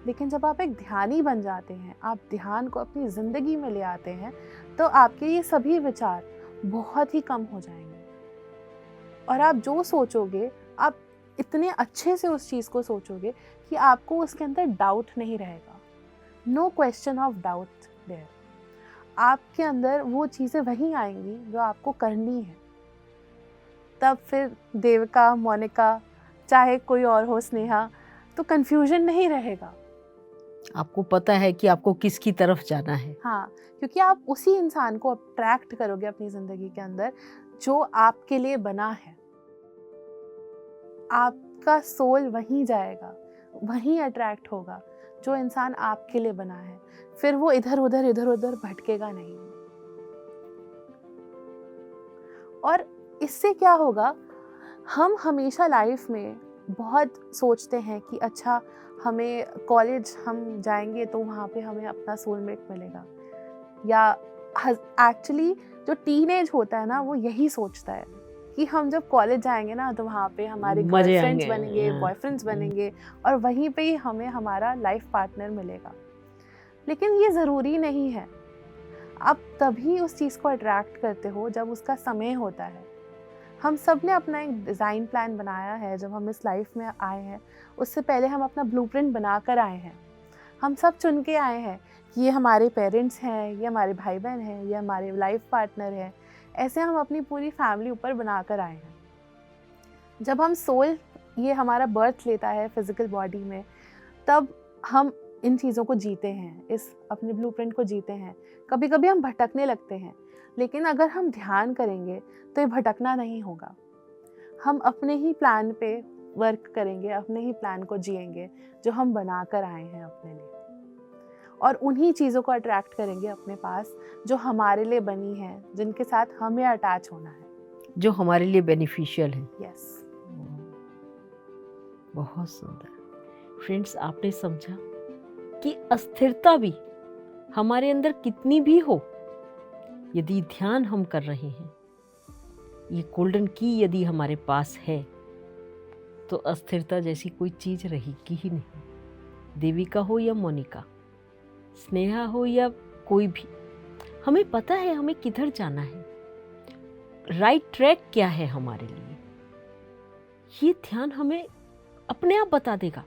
लेकिन जब आप एक ध्यानी बन जाते हैं, आप ध्यान को अपनी ज़िंदगी में ले आते हैं, तो आपके ये सभी विचार बहुत ही कम हो जाएंगे। और आप जो सोचोगे, आप इतने अच्छे से उस चीज़ को सोचोगे कि आपको उसके अंदर डाउट नहीं रहेगा। No question of doubt there. आपके अंदर वो चीज़ें वही आएंगी जो आपको करनी है। तब फिर देविका, मोनिका चाहे कोई और हो स्नेहा, तो कंफ्यूजन नहीं रहेगा। आपको पता है कि आपको किसकी तरफ जाना है। हाँ, क्योंकि आप उसी इंसान को अट्रैक्ट करोगे अपनी ज़िंदगी के अंदर जो आपके लिए बना है। आपका सोल वहीं जाएगा, वहीं अट्रैक्ट होगा जो इंसान आपके लिए बना है। फिर वो इधर उधर भटकेगा नहीं। और इससे क्या होगा, हम हमेशा लाइफ में बहुत सोचते हैं कि अच्छा हमें कॉलेज हम जाएंगे तो वहाँ पे हमें अपना सोलमेट मिलेगा, या एक्चुअली जो टीनेज होता है ना वो यही सोचता है कि हम जब कॉलेज जाएंगे ना तो वहाँ पे हमारे मजे गर्लफ्रेंड्स आएंगे, बनेंगे, हाँ। बॉयफ्रेंड्स बनेंगे और वहीं पे ही हमें हमारा लाइफ पार्टनर मिलेगा। लेकिन ये ज़रूरी नहीं है। आप तभी उस चीज़ को अट्रैक्ट करते हो जब उसका समय होता है। हम सब ने अपना एक डिज़ाइन प्लान बनाया है। जब हम इस लाइफ में आए हैं उससे पहले हम अपना ब्लूप्रिंट बना कर आए हैं। हम सब चुन के आए हैं कि ये हमारे पेरेंट्स हैं, ये हमारे भाई बहन हैं, ये हमारे लाइफ पार्टनर हैं। ऐसे हम अपनी पूरी फैमिली ऊपर बना कर आए हैं। जब हम सोल ये हमारा बर्थ लेता है फिज़िकल बॉडी में, तब हम इन चीज़ों को जीते हैं, इस अपने ब्लूप्रिंट को जीते हैं। कभी कभी हम भटकने लगते हैं, लेकिन अगर हम ध्यान करेंगे तो ये भटकना नहीं होगा। हम अपने ही प्लान पे वर्क करेंगे, अपने ही प्लान को जिएंगे जो हम बना कर आए हैं अपने लिए, और उन्हीं चीज़ों को अट्रैक्ट करेंगे अपने पास जो हमारे लिए बनी है, जिनके साथ हमें अटैच होना है, जो हमारे लिए बेनिफिशियल है। यस। बहुत सुंदर। फ्रेंड्स, आपने समझा कि अस्थिरता भी हमारे अंदर कितनी भी हो, यदि ध्यान हम कर रहे हैं, ये गोल्डन की यदि हमारे पास है, तो अस्थिरता जैसी कोई चीज़ रहेगी ही नहीं। देविका हो या मोनिका, स्नेहा हो या कोई भी, हमें पता है हमें किधर जाना है, राइट ट्रैक क्या है हमारे लिए। ये ध्यान हमें अपने आप बता देगा।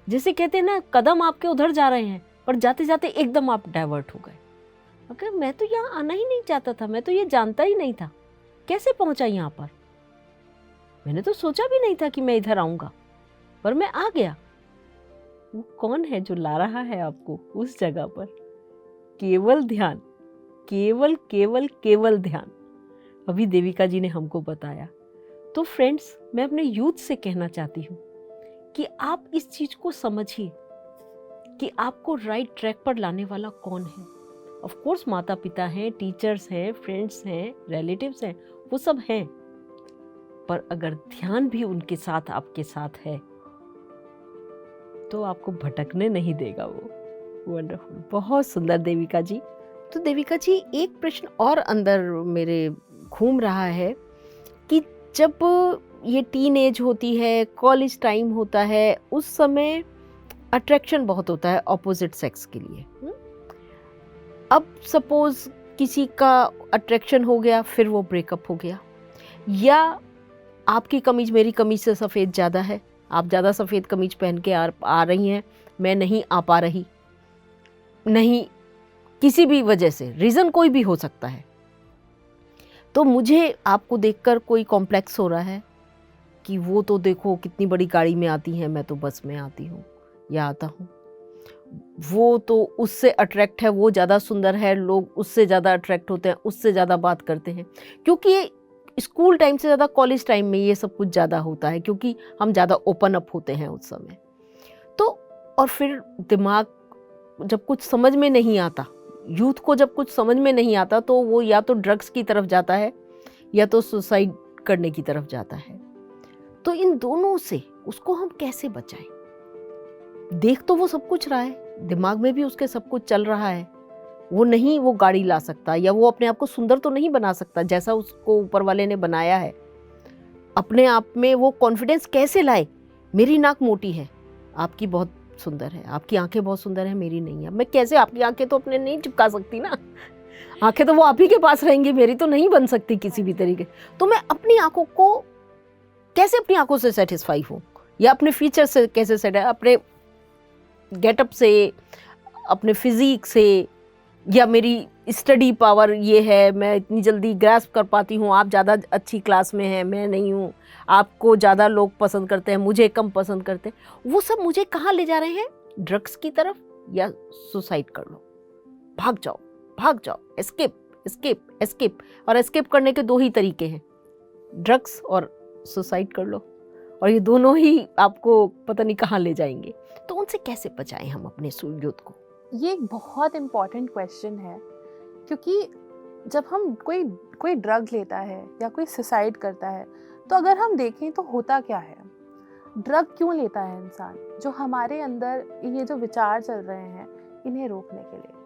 जैसे कहते हैं ना, कदम आपके उधर जा रहे हैं पर जाते जाते एकदम आप डाइवर्ट हो गए। ओके, मैं तो यहाँ आना ही नहीं चाहता था, मैं तो ये जानता ही नहीं था, कैसे पहुंचा यहाँ पर? मैंने तो सोचा भी नहीं था कि मैं इधर आऊंगा, पर मैं आ गया। वो कौन है जो ला रहा है आपको उस जगह पर? केवल ध्यान, केवल केवल केवल ध्यान। अभी देविका जी ने हमको बताया। तो फ्रेंड्स, मैं अपने यूथ से कहना चाहती हूँ कि आप इस चीज को समझिए कि आपको राइट ट्रैक पर लाने वाला कौन है। ऑफ कोर्स माता पिता हैं, टीचर्स हैं, फ्रेंड्स हैं, रिलेटिव्स हैं, वो सब हैं, पर अगर ध्यान भी उनके साथ आपके साथ है तो आपको भटकने नहीं देगा वो। वंडरफुल, बहुत सुंदर देविका जी। तो देविका जी, एक प्रश्न और अंदर मेरे घूम रहा है कि जब ये टीन एज होती है, कॉलेज टाइम होता है, उस समय अट्रैक्शन बहुत होता है ऑपोजिट सेक्स के लिए। अब सपोज किसी का अट्रैक्शन हो गया, फिर वो ब्रेकअप हो गया, या आपकी कमीज मेरी कमीज से सफ़ेद ज़्यादा है, आप ज़्यादा सफ़ेद कमीज पहन के आ रही हैं, मैं नहीं आ पा रही, नहीं, किसी भी वजह से, रीज़न कोई भी हो सकता है, तो मुझे आपको देखकर कोई कॉम्प्लेक्स हो रहा है कि वो तो देखो कितनी बड़ी गाड़ी में आती हैं, मैं तो बस में आती हूँ या आता हूँ, वो तो उससे अट्रैक्ट है, वो ज़्यादा सुंदर है, लोग उससे ज़्यादा अट्रैक्ट होते हैं, उससे ज़्यादा बात करते हैं, क्योंकि ये स्कूल टाइम से ज़्यादा कॉलेज टाइम में ये सब कुछ ज़्यादा होता है, क्योंकि हम ज़्यादा ओपन अप होते हैं उस समय। तो और फिर दिमाग जब कुछ समझ में नहीं आता, यूथ को जब कुछ समझ में नहीं आता, तो वो या तो ड्रग्स की तरफ जाता है या तो सुसाइड करने की तरफ जाता है। तो इन दोनों से उसको हम कैसे बचाएं? देख तो वो सब कुछ रहा है, दिमाग में भी उसके सब कुछ चल रहा है, वो नहीं वो गाड़ी ला सकता, या वो अपने आप को सुंदर तो नहीं बना सकता जैसा उसको ऊपर वाले ने बनाया है। अपने आप में वो कॉन्फिडेंस कैसे लाए? मेरी नाक मोटी है, आपकी बहुत सुंदर है, आपकी आंखें बहुत सुंदर है, मेरी नहीं है। मैं कैसे, आपकी आंखें तो अपने नहीं चिपका सकती ना, आंखें तो वो आप ही के पास रहेंगी, मेरी तो नहीं बन सकती किसी भी तरीके। तो मैं अपनी आंखों को कैसे, अपनी आंखों से सेटिस्फाई हूँ, या अपने फीचर से कैसे सेट है, अपने गेटअप से, अपने फिजिक से, या मेरी स्टडी पावर ये है, मैं इतनी जल्दी ग्रैस्प कर पाती हूँ, आप ज़्यादा अच्छी क्लास में हैं, मैं नहीं हूँ, आपको ज़्यादा लोग पसंद करते हैं, मुझे कम पसंद करते हैं, वो सब मुझे कहाँ ले जा रहे हैं? ड्रग्स की तरफ या सुसाइड कर लो, भाग जाओ, भाग जाओ, एस्केप एस्केप एस्केप। और एस्केप करने के दो ही तरीके हैं, ड्रग्स और सुसाइड कर लो, और ये दोनों ही आपको पता नहीं कहाँ ले जाएंगे। तो उनसे कैसे बचाएं हम अपने यूथ को? ये एक बहुत इम्पॉर्टेंट क्वेश्चन है, क्योंकि जब हम कोई ड्रग लेता है या कोई सुसाइड करता है, तो अगर हम देखें तो होता क्या है, ड्रग क्यों लेता है इंसान? जो हमारे अंदर ये जो विचार चल रहे हैं इन्हें रोकने के लिए।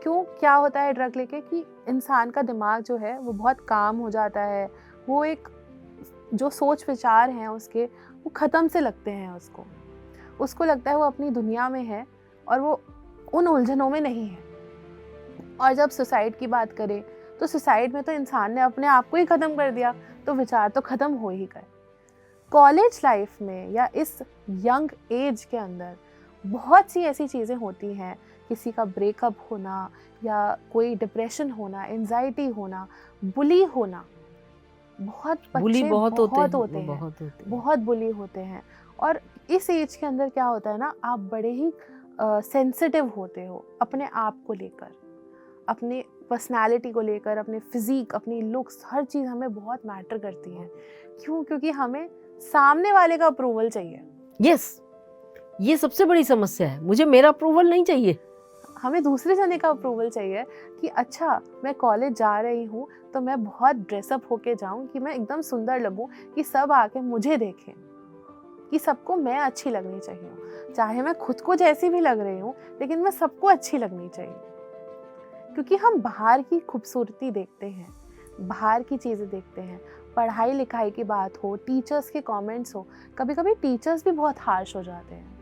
क्यों, क्या होता है ड्रग लेके कि इंसान का दिमाग जो है वो बहुत काम हो जाता है, वो एक जो सोच विचार हैं उसके वो ख़त्म से लगते हैं उसको लगता है वो अपनी दुनिया में है और वो उन उलझनों में नहीं है। और जब सुसाइड की बात करें तो सुसाइड में तो इंसान ने अपने आप को ही ख़त्म कर दिया, तो विचार तो ख़त्म हो ही गए। कॉलेज लाइफ में या इस यंग एज के अंदर बहुत सी ऐसी चीज़ें होती हैं, किसी का ब्रेकअप होना या कोई डिप्रेशन होना, एंजाइटी होना, बुली होना, बहुत बुली बच्चे बहुत होते हैं, बहुत बुली होते हैं। और इस एज के अंदर क्या होता है ना, आप बड़े ही सेंसिटिव होते हो अपने आप को लेकर, अपने पर्सनालिटी को लेकर, अपने फिजिक, अपनी लुक्स, हर चीज़ हमें बहुत मैटर करती है। क्यों? क्योंकि हमें सामने वाले का अप्रूवल चाहिए। यस, ये सबसे बड़ी समस्या है, मुझे मेरा अप्रूवल नहीं चाहिए, हमें दूसरे जने का अप्रूवल चाहिए कि अच्छा मैं कॉलेज जा रही हूँ तो मैं बहुत ड्रेसअप होके जाऊँ कि मैं एकदम सुंदर लगूँ, कि सब आके मुझे देखें, कि सबको मैं अच्छी लगनी चाहिए, चाहे मैं खुद को जैसी भी लग रही हूँ लेकिन मैं सबको अच्छी लगनी चाहिए। क्योंकि हम बाहर की खूबसूरती देखते हैं, बाहर की चीज़ें देखते हैं, पढ़ाई लिखाई की बात हो, टीचर्स के कमेंट्स हो, कभी कभी टीचर्स भी बहुत हार्श हो जाते हैं,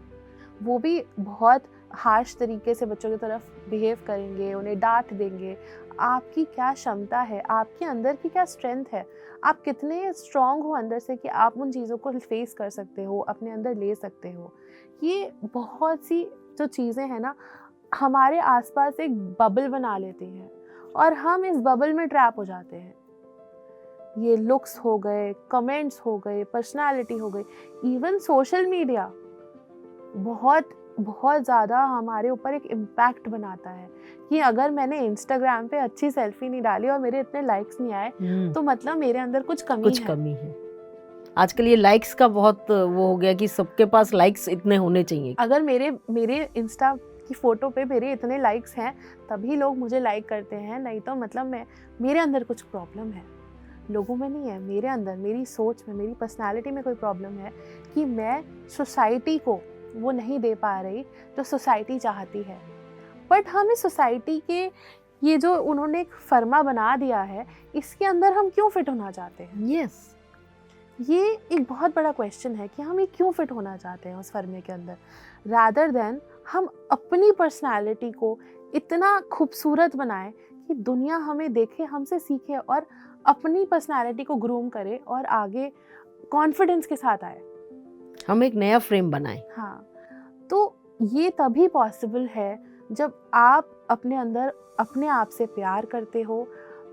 वो भी बहुत हार्श तरीके से बच्चों की तरफ बिहेव करेंगे, उन्हें डांट देंगे। आपकी क्या क्षमता है, आपके अंदर की क्या स्ट्रेंथ है, आप कितने स्ट्रॉन्ग हो अंदर से कि आप उन चीज़ों को फेस कर सकते हो, अपने अंदर ले सकते हो। ये बहुत सी जो चीज़ें हैं ना, हमारे आसपास एक बबल बना लेती हैं और हम इस बबल में ट्रैप हो जाते हैं। ये लुक्स हो गए, कमेंट्स हो गए, पर्सनालिटी हो गई, इवन सोशल मीडिया बहुत बहुत ज़्यादा हमारे ऊपर एक इम्पैक्ट बनाता है कि अगर मैंने इंस्टाग्राम पे अच्छी सेल्फी नहीं डाली और मेरे इतने लाइक्स नहीं आए तो मतलब मेरे अंदर कुछ कमी है। आजकल ये लाइक्स का बहुत वो हो गया कि सबके पास लाइक्स इतने होने चाहिए। अगर मेरे इंस्टा की फ़ोटो पे मेरे इतने लाइक्स हैं तभी लोग मुझे लाइक करते हैं, नहीं तो मतलब मेरे अंदर कुछ प्रॉब्लम है, लोगों में नहीं है, मेरे अंदर, मेरी सोच में, मेरी पर्सनालिटी में कोई प्रॉब्लम है कि मैं सोसाइटी को वो नहीं दे पा रही जो सोसाइटी चाहती है। बट हम इस सोसाइटी के ये जो उन्होंने एक फर्मा बना दिया है, इसके अंदर हम क्यों फिट होना चाहते हैं? यस, ये एक बहुत बड़ा क्वेश्चन है कि हम ये क्यों फिट होना चाहते हैं उस फर्मे के अंदर, रादर देन हम अपनी पर्सनालिटी को इतना खूबसूरत बनाएं कि दुनिया हमें देखे, हमसे सीखे और अपनी पर्सनालिटी को ग्रूम करे और आगे कॉन्फिडेंस के साथ आए, हम एक नया फ्रेम बनाएं। हाँ, तो ये तभी पॉसिबल है जब आप अपने अंदर अपने आप से प्यार करते हो।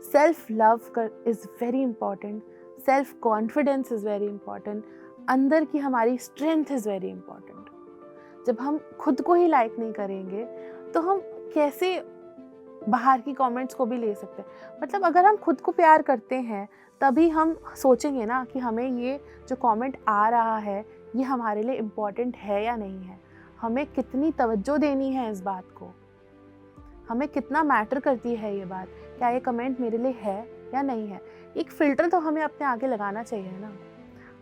Self love is very important, self confidence is very important, अंदर की हमारी स्ट्रेंथ इज़ वेरी इंपॉर्टेंट। जब हम खुद को ही लाइक नहीं करेंगे तो हम कैसे बाहर की कमेंट्स को भी ले सकते हैं? मतलब अगर हम खुद को प्यार करते हैं तभी हम सोचेंगे ना कि हमें ये जो कमेंट आ रहा है ये हमारे लिए इम्पॉर्टेंट है या नहीं है, हमें कितनी तवज्जो देनी है इस बात को, हमें कितना मैटर करती है ये बात, क्या ये कमेंट मेरे लिए है या नहीं है। एक फ़िल्टर तो हमें अपने आगे लगाना चाहिए ना।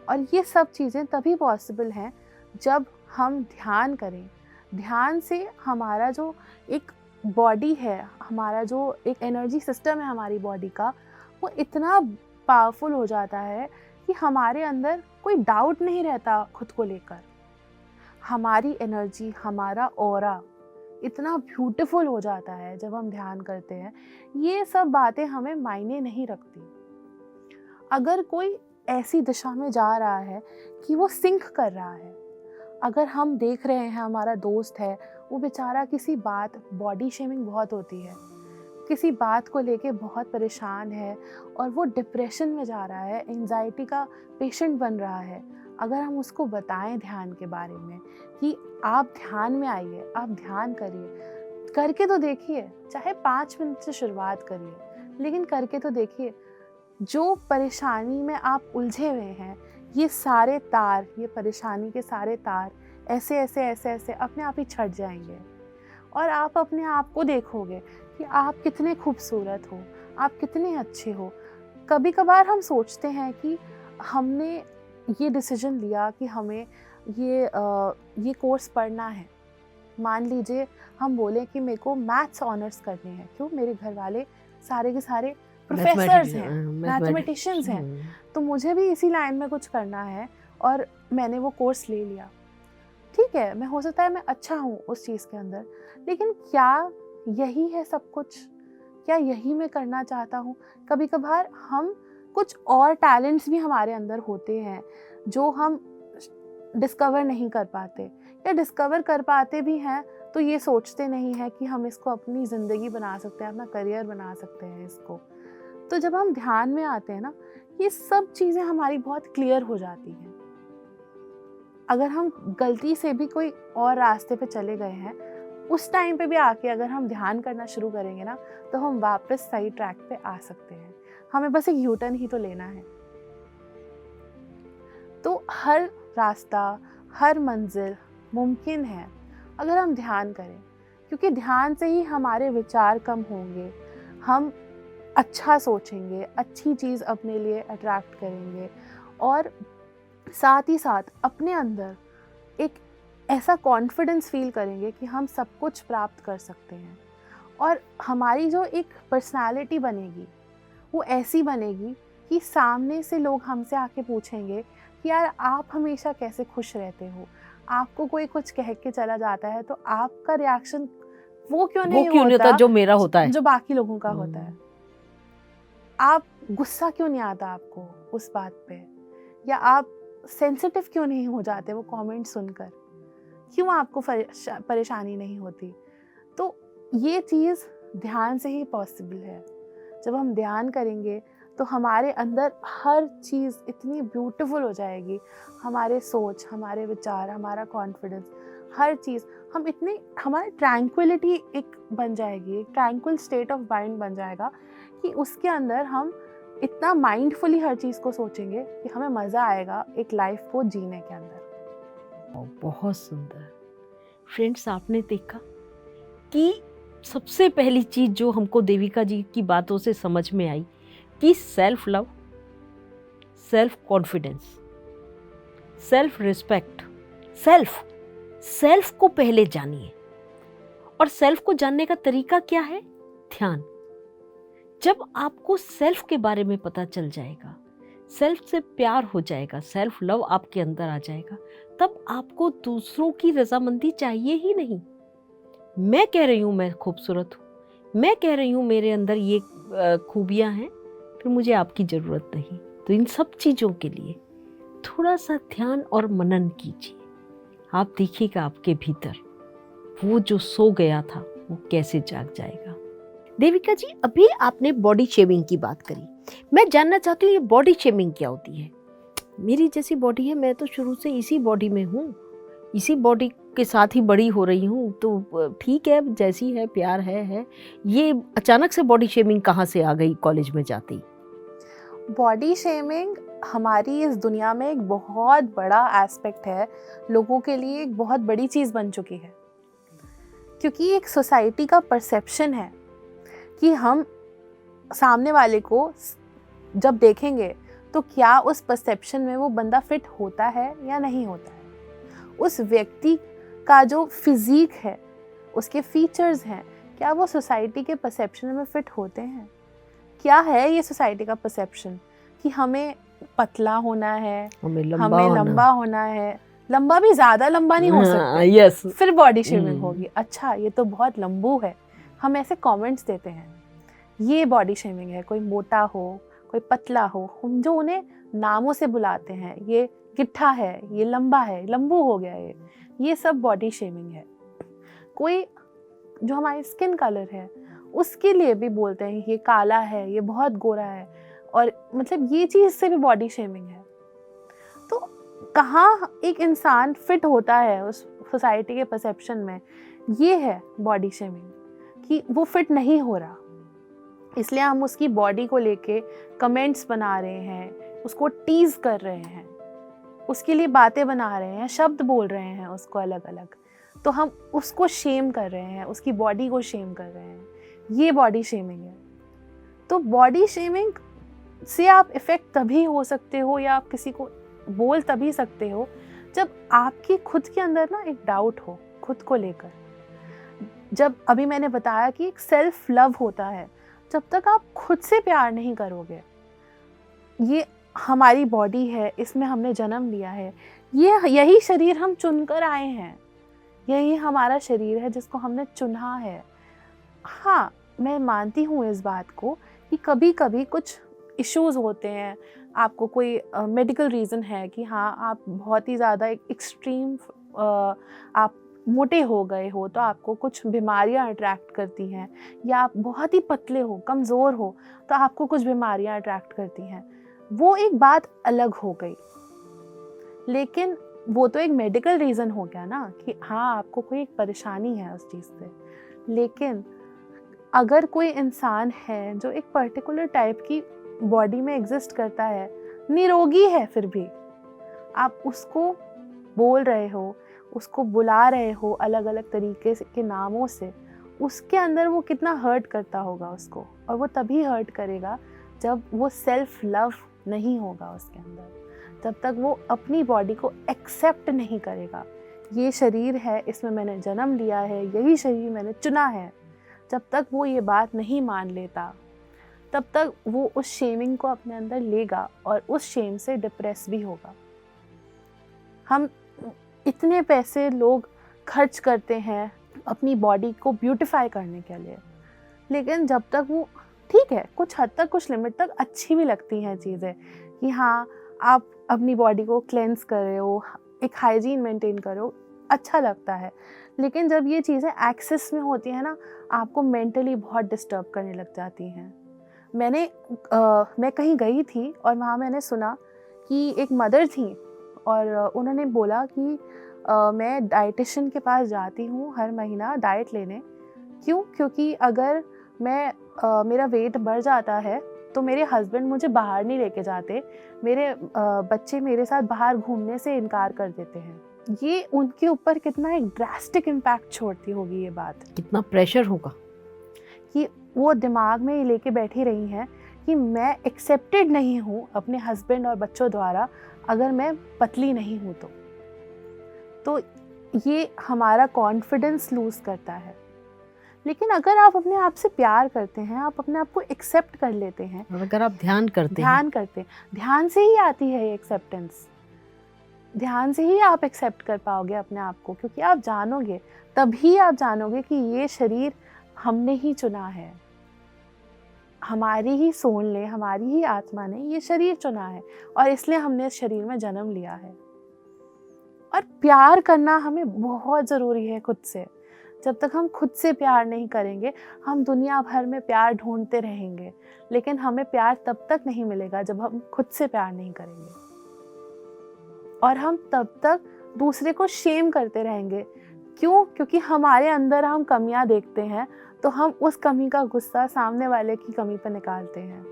और ये सब चीज़ें तभी पॉसिबल हैं जब हम ध्यान करें। ध्यान से हमारा जो एक बॉडी है, हमारा जो एक एनर्जी सिस्टम है हमारी बॉडी का, वो इतना पावरफुल हो जाता है कि हमारे अंदर कोई डाउट नहीं रहता खुद को लेकर। हमारी एनर्जी, हमारा ऑरा इतना ब्यूटीफुल हो जाता है जब हम ध्यान करते हैं। ये सब बातें हमें मायने नहीं रखती। अगर कोई ऐसी दिशा में जा रहा है कि वो सिंक कर रहा है, अगर हम देख रहे हैं हमारा दोस्त है वो बेचारा किसी बात, बॉडी शेमिंग बहुत होती है, किसी बात को लेके बहुत परेशान है और वो डिप्रेशन में जा रहा है, एंजाइटी का पेशेंट बन रहा है, अगर हम उसको बताएं ध्यान के बारे में कि आप ध्यान में आइए, आप ध्यान करिए, करके तो देखिए, चाहे 5 मिनट से शुरुआत करिए, लेकिन करके तो देखिए। जो परेशानी में आप उलझे हुए हैं, ये सारे तार, ये परेशानी के सारे तार ऐसे ऐसे ऐसे ऐसे अपने आप ही छट जाएंगे और आप अपने आप को देखोगे कि आप कितने खूबसूरत हो, आप कितने अच्छे हो। कभी कभार हम सोचते हैं कि हमने ये डिसीजन लिया कि हमें ये कोर्स पढ़ना है। मान लीजिए हम बोले कि मेरे को मैथ्स ऑनर्स करने हैं, क्यों, मेरे घर वाले सारे के सारे प्रोफेसर्स हैं, मैथमेटिशियंस हैं, तो मुझे भी इसी लाइन में कुछ करना है और मैंने वो कोर्स ले लिया। ठीक है, मैं हो सकता है मैं अच्छा हूँ उस चीज़ के अंदर, लेकिन क्या यही है सब कुछ? क्या यही मैं करना चाहता हूँ? कभी कभार हम कुछ और टैलेंट्स भी हमारे अंदर होते हैं जो हम डिस्कवर नहीं कर पाते, या डिस्कवर कर पाते भी हैं तो ये सोचते नहीं हैं कि हम इसको अपनी ज़िंदगी बना सकते हैं, अपना करियर बना सकते हैं इसको। तो जब हम ध्यान में आते हैं ना, ये सब चीज़ें हमारी बहुत क्लियर हो जाती हैं। अगर हम गलती से भी कोई और रास्ते पे चले गए हैं, उस टाइम पे भी आके अगर हम ध्यान करना शुरू करेंगे ना, तो हम वापस सही ट्रैक पे आ सकते हैं। हमें बस एक यूटर्न ही तो लेना है। तो हर रास्ता, हर मंजिल मुमकिन है अगर हम ध्यान करें, क्योंकि ध्यान से ही हमारे विचार कम होंगे, हम अच्छा सोचेंगे, अच्छी चीज़ अपने लिए अट्रैक्ट करेंगे और साथ ही साथ अपने अंदर एक ऐसा कॉन्फिडेंस फील करेंगे कि हम सब कुछ प्राप्त कर सकते हैं। और हमारी जो एक पर्सनालिटी बनेगी वो ऐसी बनेगी कि सामने से लोग हमसे आके पूछेंगे कि यार आप हमेशा कैसे खुश रहते हो, आपको कोई कुछ कह के चला जाता है तो आपका रिएक्शन वो क्यों नहीं होता जो मेरा होता है, जो बाकी लोगों का होता है। आप गुस्सा क्यों नहीं आता आपको उस बात पे, या आप सेंसिटिव क्यों नहीं हो जाते वो कमेंट सुनकर, क्यों आपको परेशानी नहीं होती। तो ये चीज़ ध्यान से ही पॉसिबल है। जब हम ध्यान करेंगे तो हमारे अंदर हर चीज़ इतनी ब्यूटीफुल हो जाएगी, हमारे सोच, हमारे विचार, हमारा कॉन्फिडेंस, हर चीज़ हम इतने, हमारी ट्रैंक्विलिटी एक बन जाएगी, एक ट्रैंक्विल स्टेट ऑफ माइंड बन जाएगा कि उसके अंदर हम इतना माइंडफुली हर चीज़ को सोचेंगे कि हमें मज़ा आएगा एक लाइफ को जीने के अंदर। बहुत सुंदर। फ्रेंड्स, आपने देखा कि सबसे पहली चीज़ जो हमको देविका जी की बातों से समझ में आई कि self love, self confidence, self respect, self को पहले जानिए। और सेल्फ को जानने का तरीका क्या है? ध्यान। जब आपको सेल्फ के बारे में पता चल जाएगा, सेल्फ से प्यार हो जाएगा, सेल्फ लव आपके अंदर आ जाएगा, तब आपको दूसरों की रजामंदी चाहिए ही नहीं। मैं कह रही हूँ मैं खूबसूरत हूँ, मैं कह रही हूँ मेरे अंदर ये खूबियाँ हैं, फिर मुझे आपकी ज़रूरत नहीं। तो इन सब चीज़ों के लिए थोड़ा सा ध्यान और मनन कीजिए। आप देखिएगा आपके भीतर वो जो सो गया था वो कैसे जाग जाएगा। देविका जी, अभी आपने बॉडी शेमिंग की बात करी। मैं जानना चाहती हूँ ये बॉडी शेमिंग क्या होती है? मेरी जैसी बॉडी है, मैं तो शुरू से इसी बॉडी में हूँ, इसी बॉडी के साथ ही बड़ी हो रही हूँ, तो ठीक है, जैसी है प्यार है। ये अचानक से बॉडी शेमिंग कहाँ से आ गई कॉलेज में जाती? बॉडी शेमिंग हमारी इस दुनिया में एक बहुत बड़ा एस्पेक्ट है, लोगों के लिए एक बहुत बड़ी चीज़ बन चुकी है, क्योंकि एक सोसाइटी का परसेप्शन है कि हम सामने वाले को जब देखेंगे तो क्या उस परसेप्शन में वो बंदा फिट होता है या नहीं होता है। उस व्यक्ति का जो फिजिक है, उसके फीचर्स हैं, क्या वो सोसाइटी के परसेप्शन में फिट होते हैं? क्या है ये सोसाइटी का परसेप्शन कि हमें पतला होना है, हमें लंबा होना है, लंबा भी ज़्यादा लंबा नहीं हो सकता, यस, फिर बॉडी शेमिंग होगी। अच्छा, ये तो बहुत लंबू है, हम ऐसे कमेंट्स देते हैं, ये बॉडी शेमिंग है। कोई मोटा हो, कोई पतला हो, हम जो उन्हें नामों से बुलाते हैं, ये गिट्ठा है, ये लंबा है, लंबू हो गया, ये सब बॉडी शेमिंग है। कोई जो हमारी स्किन कलर है उसके लिए भी बोलते हैं ये काला है, ये बहुत गोरा है, और मतलब ये चीज़ से भी बॉडी शेमिंग है। तो कहाँ एक इंसान फिट होता है उस सोसाइटी के परसेप्शन में, ये है बॉडी शेमिंग कि वो फिट नहीं हो रहा, इसलिए हम उसकी बॉडी को लेके कमेंट्स बना रहे हैं, उसको टीज कर रहे हैं, उसके लिए बातें बना रहे हैं, शब्द बोल रहे हैं उसको अलग अलग, तो हम उसको शेम कर रहे हैं, उसकी बॉडी को शेम कर रहे हैं, ये बॉडी शेमिंग है। तो बॉडी शेमिंग से आप इफ़ेक्ट तभी हो सकते हो या आप किसी को बोल तभी सकते हो जब आपकी खुद के अंदर ना एक डाउट हो खुद को लेकर। जब अभी मैंने बताया कि एक सेल्फ लव होता है, जब तक आप खुद से प्यार नहीं करोगे, ये हमारी बॉडी है, इसमें हमने जन्म लिया है, यही शरीर हम चुनकर आए हैं, यही हमारा शरीर है जिसको हमने चुना है। हाँ, मैं मानती हूँ इस बात को कि कभी कभी कुछ इश्यूज होते हैं, आपको कोई मेडिकल रीज़न है कि हाँ आप बहुत ही ज़्यादा एक्सट्रीम आप मोटे हो गए हो तो आपको कुछ बीमारियां अट्रैक्ट करती हैं, या आप बहुत ही पतले हो, कमज़ोर हो तो आपको कुछ बीमारियां अट्रैक्ट करती हैं, वो एक बात अलग हो गई। लेकिन वो तो एक मेडिकल रीज़न हो गया ना कि हाँ आपको कोई एक परेशानी है उस चीज़ से। लेकिन अगर कोई इंसान है जो एक पर्टिकुलर टाइप की बॉडी में एग्जिस्ट करता है, निरोगी है, फिर भी आप उसको बोल रहे हो, उसको बुला रहे हो अलग अलग तरीके के नामों से, उसके अंदर वो कितना हर्ट करता होगा उसको, और वो तभी हर्ट करेगा जब वो सेल्फ लव नहीं होगा उसके अंदर, जब तक वो अपनी बॉडी को एक्सेप्ट नहीं करेगा। ये शरीर है, इसमें मैंने जन्म लिया है, यही शरीर मैंने चुना है, जब तक वो ये बात नहीं मान लेता तब तक वो उस शेमिंग को अपने अंदर लेगा और उस शेम से डिप्रेस भी होगा। हम इतने पैसे लोग खर्च करते हैं अपनी बॉडी को ब्यूटिफाई करने के लिए, लेकिन जब तक वो ठीक है, कुछ हद तक, कुछ लिमिट तक अच्छी भी लगती हैं चीज़ें कि हाँ आप अपनी बॉडी को क्लेंस कर रहे हो, एक हाइजीन मेंटेन करो, अच्छा लगता है। लेकिन जब ये चीज़ें एक्सेस में होती हैं ना, आपको मेंटली बहुत डिस्टर्ब करने लग जाती हैं। मैं कहीं गई थी और वहाँ मैंने सुना कि एक मदर थी और उन्होंने बोला कि मैं डाइटिशियन के पास जाती हूँ हर महीना डाइट लेने। क्यों? क्योंकि अगर मेरा वेट बढ़ जाता है तो मेरे हस्बैंड मुझे बाहर नहीं लेके जाते, मेरे बच्चे मेरे साथ बाहर घूमने से इनकार कर देते हैं। ये उनके ऊपर कितना एक ड्रास्टिक इम्पैक्ट छोड़ती होगी ये बात, कितना प्रेशर होगा कि वो दिमाग में ये लेके बैठी रही हैं कि मैं एक्सेप्टेड नहीं हूँ अपने हस्बैंड और बच्चों द्वारा अगर मैं पतली नहीं हूँ तो ये हमारा कॉन्फिडेंस लूज़ करता है। लेकिन अगर आप अपने आप से प्यार करते हैं, आप अपने आप को एक्सेप्ट कर लेते हैं, और अगर आप ध्यान करते हैं, ध्यान से ही आती है ये एक्सेप्टेंस, ध्यान से ही आप एक्सेप्ट कर पाओगे अपने आप को, क्योंकि आप जानोगे, तभी आप जानोगे कि ये शरीर हमने ही चुना है, हमारी ही सोल ने, हमारी ही आत्मा ने ये शरीर चुना है और इसलिए हमने इस शरीर में जन्म लिया है। और प्यार करना हमें बहुत ज़रूरी है खुद से। जब तक हम खुद से प्यार नहीं करेंगे, हम दुनिया भर में प्यार ढूंढते रहेंगे, लेकिन हमें प्यार तब तक नहीं मिलेगा जब हम खुद से प्यार नहीं करेंगे, और हम तब तक दूसरे को शेम करते रहेंगे। क्यों? क्योंकि हमारे अंदर हम कमियां देखते हैं तो हम उस कमी का गुस्सा सामने वाले की कमी पर निकालते हैं।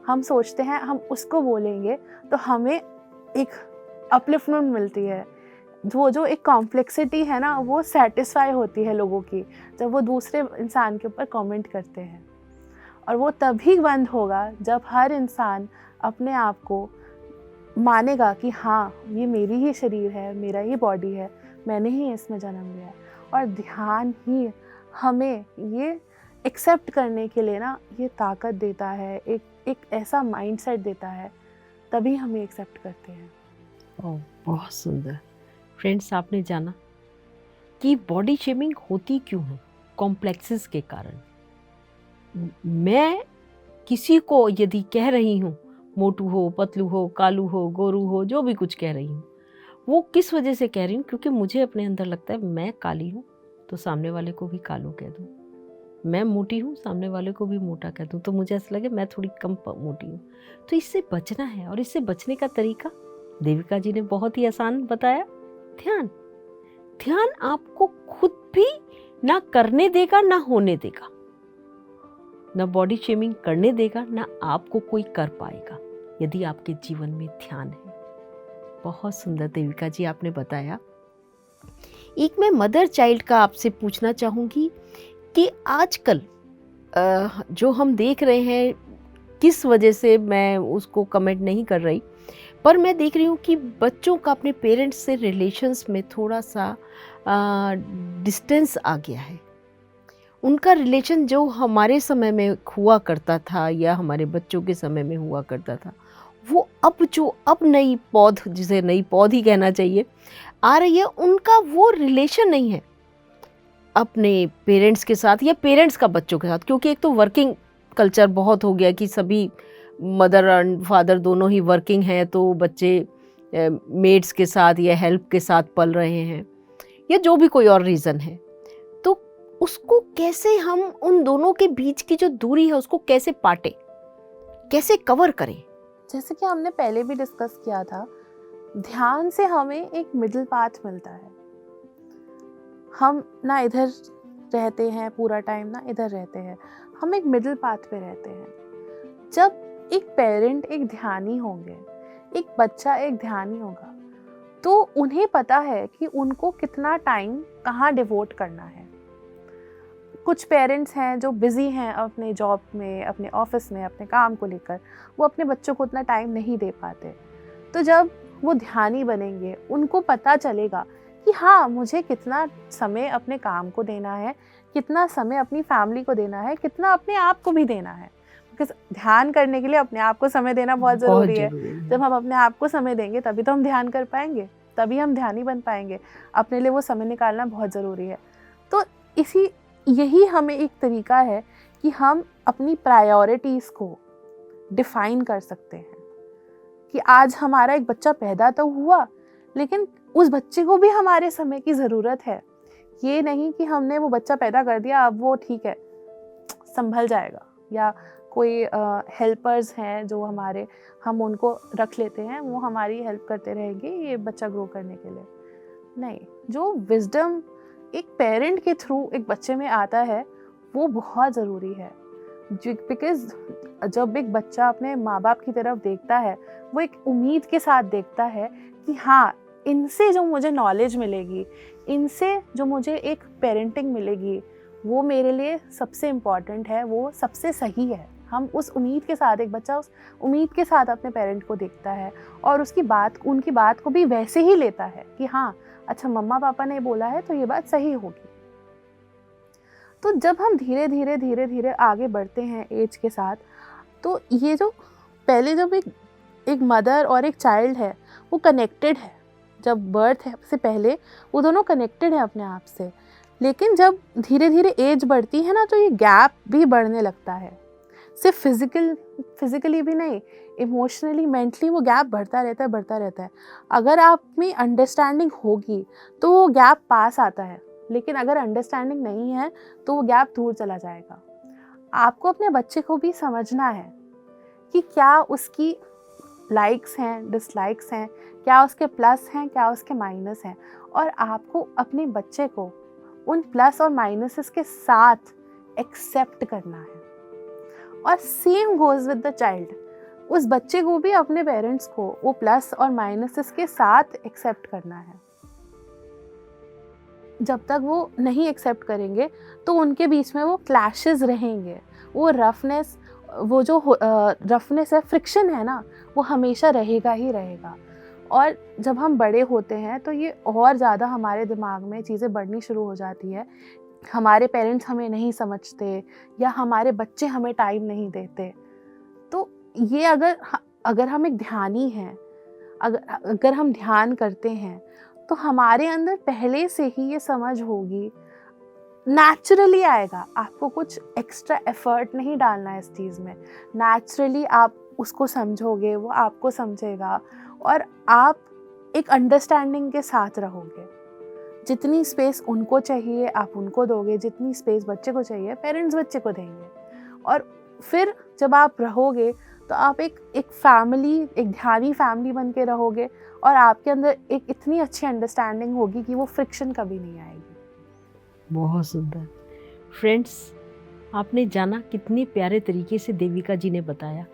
हम सोचते हैं हम उसको बोलेंगे तो हमें एक अपलिफ्टमेंट मिलती है, वो जो एक कॉम्प्लेक्सिटी है ना, वो सेटिस्फाई होती है लोगों की जब वो दूसरे इंसान के ऊपर कमेंट करते हैं। और वो तभी बंद होगा जब हर इंसान अपने आप को मानेगा कि हाँ ये मेरी ही शरीर है, मेरा ही बॉडी है, मैंने ही इसमें जन्म लिया है। और ध्यान ही हमें ये एक्सेप्ट करने के लिए ना ये ताकत देता है, एक ऐसा माइंडसेट देता है, तभी हम ये एक्सेप्ट करते हैं। ओह, बहुत सुंदर। फ्रेंड्स, आपने जाना कि बॉडी शेमिंग होती क्यों है? कॉम्प्लेक्सेस के कारण। मैं किसी को यदि कह रही हूँ मोटू हो, पतलू हो, कालू हो, गोरू हो, जो भी कुछ कह रही हूँ, वो किस वजह से कह रही हूँ? क्योंकि मुझे अपने अंदर लगता है मैं काली हूँ तो सामने वाले को भी कालू कह दूँ, मैं मोटी हूँ, सामने वाले को भी मोटा कह दूँ तो मुझे ऐसा लगे मैं थोड़ी कम मोटी हूँ। तो इससे बचना है, और इससे बचने का तरीका देविका जी ने बहुत ही आसान बताया, ध्यान। ध्यान आपको खुद भी ना करने देगा ना होने देगा, ना बॉडी शेमिंग करने देगा, ना आपको कोई कर पाएगा यदि आपके जीवन में ध्यान है। बहुत सुंदर देविका जी आपने बताया। एक मैं मदर चाइल्ड का आपसे पूछना चाहूँगी कि आजकल जो हम देख रहे हैं, किस वजह से मैं उसको कमेंट नहीं कर रही, पर मैं देख रही हूँ कि बच्चों का अपने पेरेंट्स से रिलेशंस में थोड़ा सा डिस्टेंस आ गया है। उनका रिलेशन जो हमारे समय में हुआ करता था या हमारे बच्चों के समय में हुआ करता था, वो अब नई पौध, जिसे नई पौध ही कहना चाहिए, आ रही है, उनका वो रिलेशन नहीं है अपने पेरेंट्स के साथ या पेरेंट्स का बच्चों के साथ। क्योंकि एक तो वर्किंग कल्चर बहुत हो गया कि सभी मदर एंड फादर दोनों ही वर्किंग हैं, तो बच्चे मेड्स के साथ या हेल्प के साथ पल रहे हैं, या जो भी कोई और रीज़न है। तो उसको कैसे हम उन दोनों के बीच की जो दूरी है उसको कैसे पाटे, कैसे कवर करें? जैसे कि हमने पहले भी डिस्कस किया था, ध्यान से हमें एक मिडिल पाथ मिलता है। हम ना इधर रहते हैं पूरा टाइम, ना इधर रहते हैं, हम एक मिडिल पाथ पे रहते हैं। जब एक पेरेंट एक ध्यानी होंगे, एक बच्चा एक ध्यानी होगा, तो उन्हें पता है कि उनको कितना टाइम कहाँ डिवोट करना है। कुछ पेरेंट्स हैं जो बिज़ी हैं अपने जॉब में, अपने ऑफिस में, अपने काम को लेकर, वो अपने बच्चों को उतना टाइम नहीं दे पाते। तो जब वो ध्यानी बनेंगे, उनको पता चलेगा कि हाँ, मुझे कितना समय अपने काम को देना है, कितना समय अपनी फैमिली को देना है, कितना अपने आप को भी देना है। बिकॉज ध्यान करने के लिए अपने आप को समय देना बहुत ज़रूरी है। जब हम अपने आप को समय देंगे तभी तो हम ध्यान कर पाएंगे, तभी हम ध्यानी बन पाएंगे। अपने लिए वो समय निकालना बहुत ज़रूरी है। तो यही हमें एक तरीका है कि हम अपनी प्रायोरिटीज़ को डिफ़ाइन कर सकते हैं कि आज हमारा एक बच्चा पैदा तो हुआ, लेकिन उस बच्चे को भी हमारे समय की ज़रूरत है। ये नहीं कि हमने वो बच्चा पैदा कर दिया, अब वो ठीक है, संभल जाएगा, या कोई हेल्पर्स हैं जो हमारे, हम उनको रख लेते हैं, वो हमारी हेल्प करते रहेंगे ये बच्चा ग्रो करने के लिए। नहीं, जो विजडम एक पेरेंट के थ्रू एक बच्चे में आता है वो बहुत ज़रूरी है। बिकॉज जब एक बच्चा अपने माँ बाप की तरफ देखता है, वो एक उम्मीद के साथ देखता है कि हाँ, इनसे जो मुझे नॉलेज मिलेगी, इनसे जो मुझे एक पेरेंटिंग मिलेगी, वो मेरे लिए सबसे इम्पॉर्टेंट है, वो सबसे सही है। हम उस उम्मीद के साथ, एक बच्चा उस उम्मीद के साथ अपने पेरेंट को देखता है और उनकी बात को भी वैसे ही लेता है कि हाँ, अच्छा, मम्मा पापा ने बोला है तो ये बात सही होगी। तो जब हम धीरे धीरे आगे बढ़ते हैं एज के साथ, तो ये जो पहले जब एक मदर और एक चाइल्ड है वो कनेक्टेड है, जब बर्थ से पहले वो दोनों कनेक्टेड है अपने आप से। लेकिन जब धीरे धीरे एज बढ़ती है ना, तो ये गैप भी बढ़ने लगता है। सिर्फ फिजिकली भी नहीं, इमोशनली, मेंटली वो गैप बढ़ता रहता है। अगर आप में अंडरस्टैंडिंग होगी तो वो गैप पास आता है, लेकिन अगर अंडरस्टैंडिंग नहीं है तो वो गैप दूर चला जाएगा। आपको अपने बच्चे को भी समझना है कि क्या उसकी लाइक्स हैं, डिसलाइक्स हैं, क्या उसके प्लस हैं, क्या उसके माइनस हैं, और आपको अपने बच्चे को उन प्लस और माइनसेस के साथ एक्सेप्ट करना है। और same goes with the child, उस बच्चे को भी अपने पेरेंट्स को वो प्लस और माइनसेस के साथ एक्सेप्ट करना है। जब तक वो नहीं एक्सेप्ट करेंगे तो उनके बीच में वो क्लैशेस रहेंगे, वो रफनेस, वो जो रफनेस है, फ्रिक्शन है ना, वो हमेशा रहेगा ही रहेगा। और जब हम बड़े होते हैं तो ये और ज़्यादा हमारे दिमाग में चीज़ें बढ़नी शुरू हो जाती है। हमारे पेरेंट्स हमें नहीं समझते या हमारे बच्चे हमें टाइम नहीं देते। तो ये अगर हम एक ध्यानी हैं, अगर हम ध्यान करते हैं, तो हमारे अंदर पहले से ही ये समझ होगी, नेचुरली आएगा। आपको कुछ एक्स्ट्रा एफर्ट नहीं डालना है इस चीज़ में। नेचुरली आप उसको समझोगे, वो आपको समझेगा, और आप एक अंडरस्टैंडिंग के साथ रहोगे। जितनी स्पेस उनको चाहिए आप उनको दोगे, जितनी स्पेस बच्चे को चाहिए पेरेंट्स बच्चे को देंगे। और फिर जब आप रहोगे तो आप एक फैमिली, एक ध्यानी फैमिली बन के रहोगे, और आपके अंदर एक इतनी अच्छी अंडरस्टैंडिंग होगी कि वो फ्रिक्शन कभी नहीं आएगी। बहुत सुंदर। फ्रेंड्स, आपने जाना कितने प्यारे तरीके से देविका जी ने बताया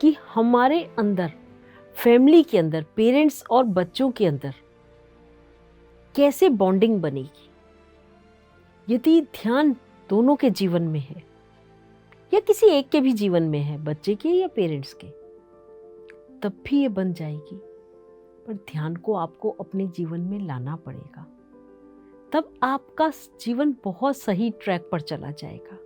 कि हमारे अंदर, फैमिली के अंदर, पेरेंट्स और बच्चों के अंदर कैसे बॉन्डिंग बनेगी। यदि ध्यान दोनों के जीवन में है या किसी एक के भी जीवन में है, बच्चे के या पेरेंट्स के, तब भी ये बन जाएगी। पर ध्यान को आपको अपने जीवन में लाना पड़ेगा, तब आपका जीवन बहुत सही ट्रैक पर चला जाएगा।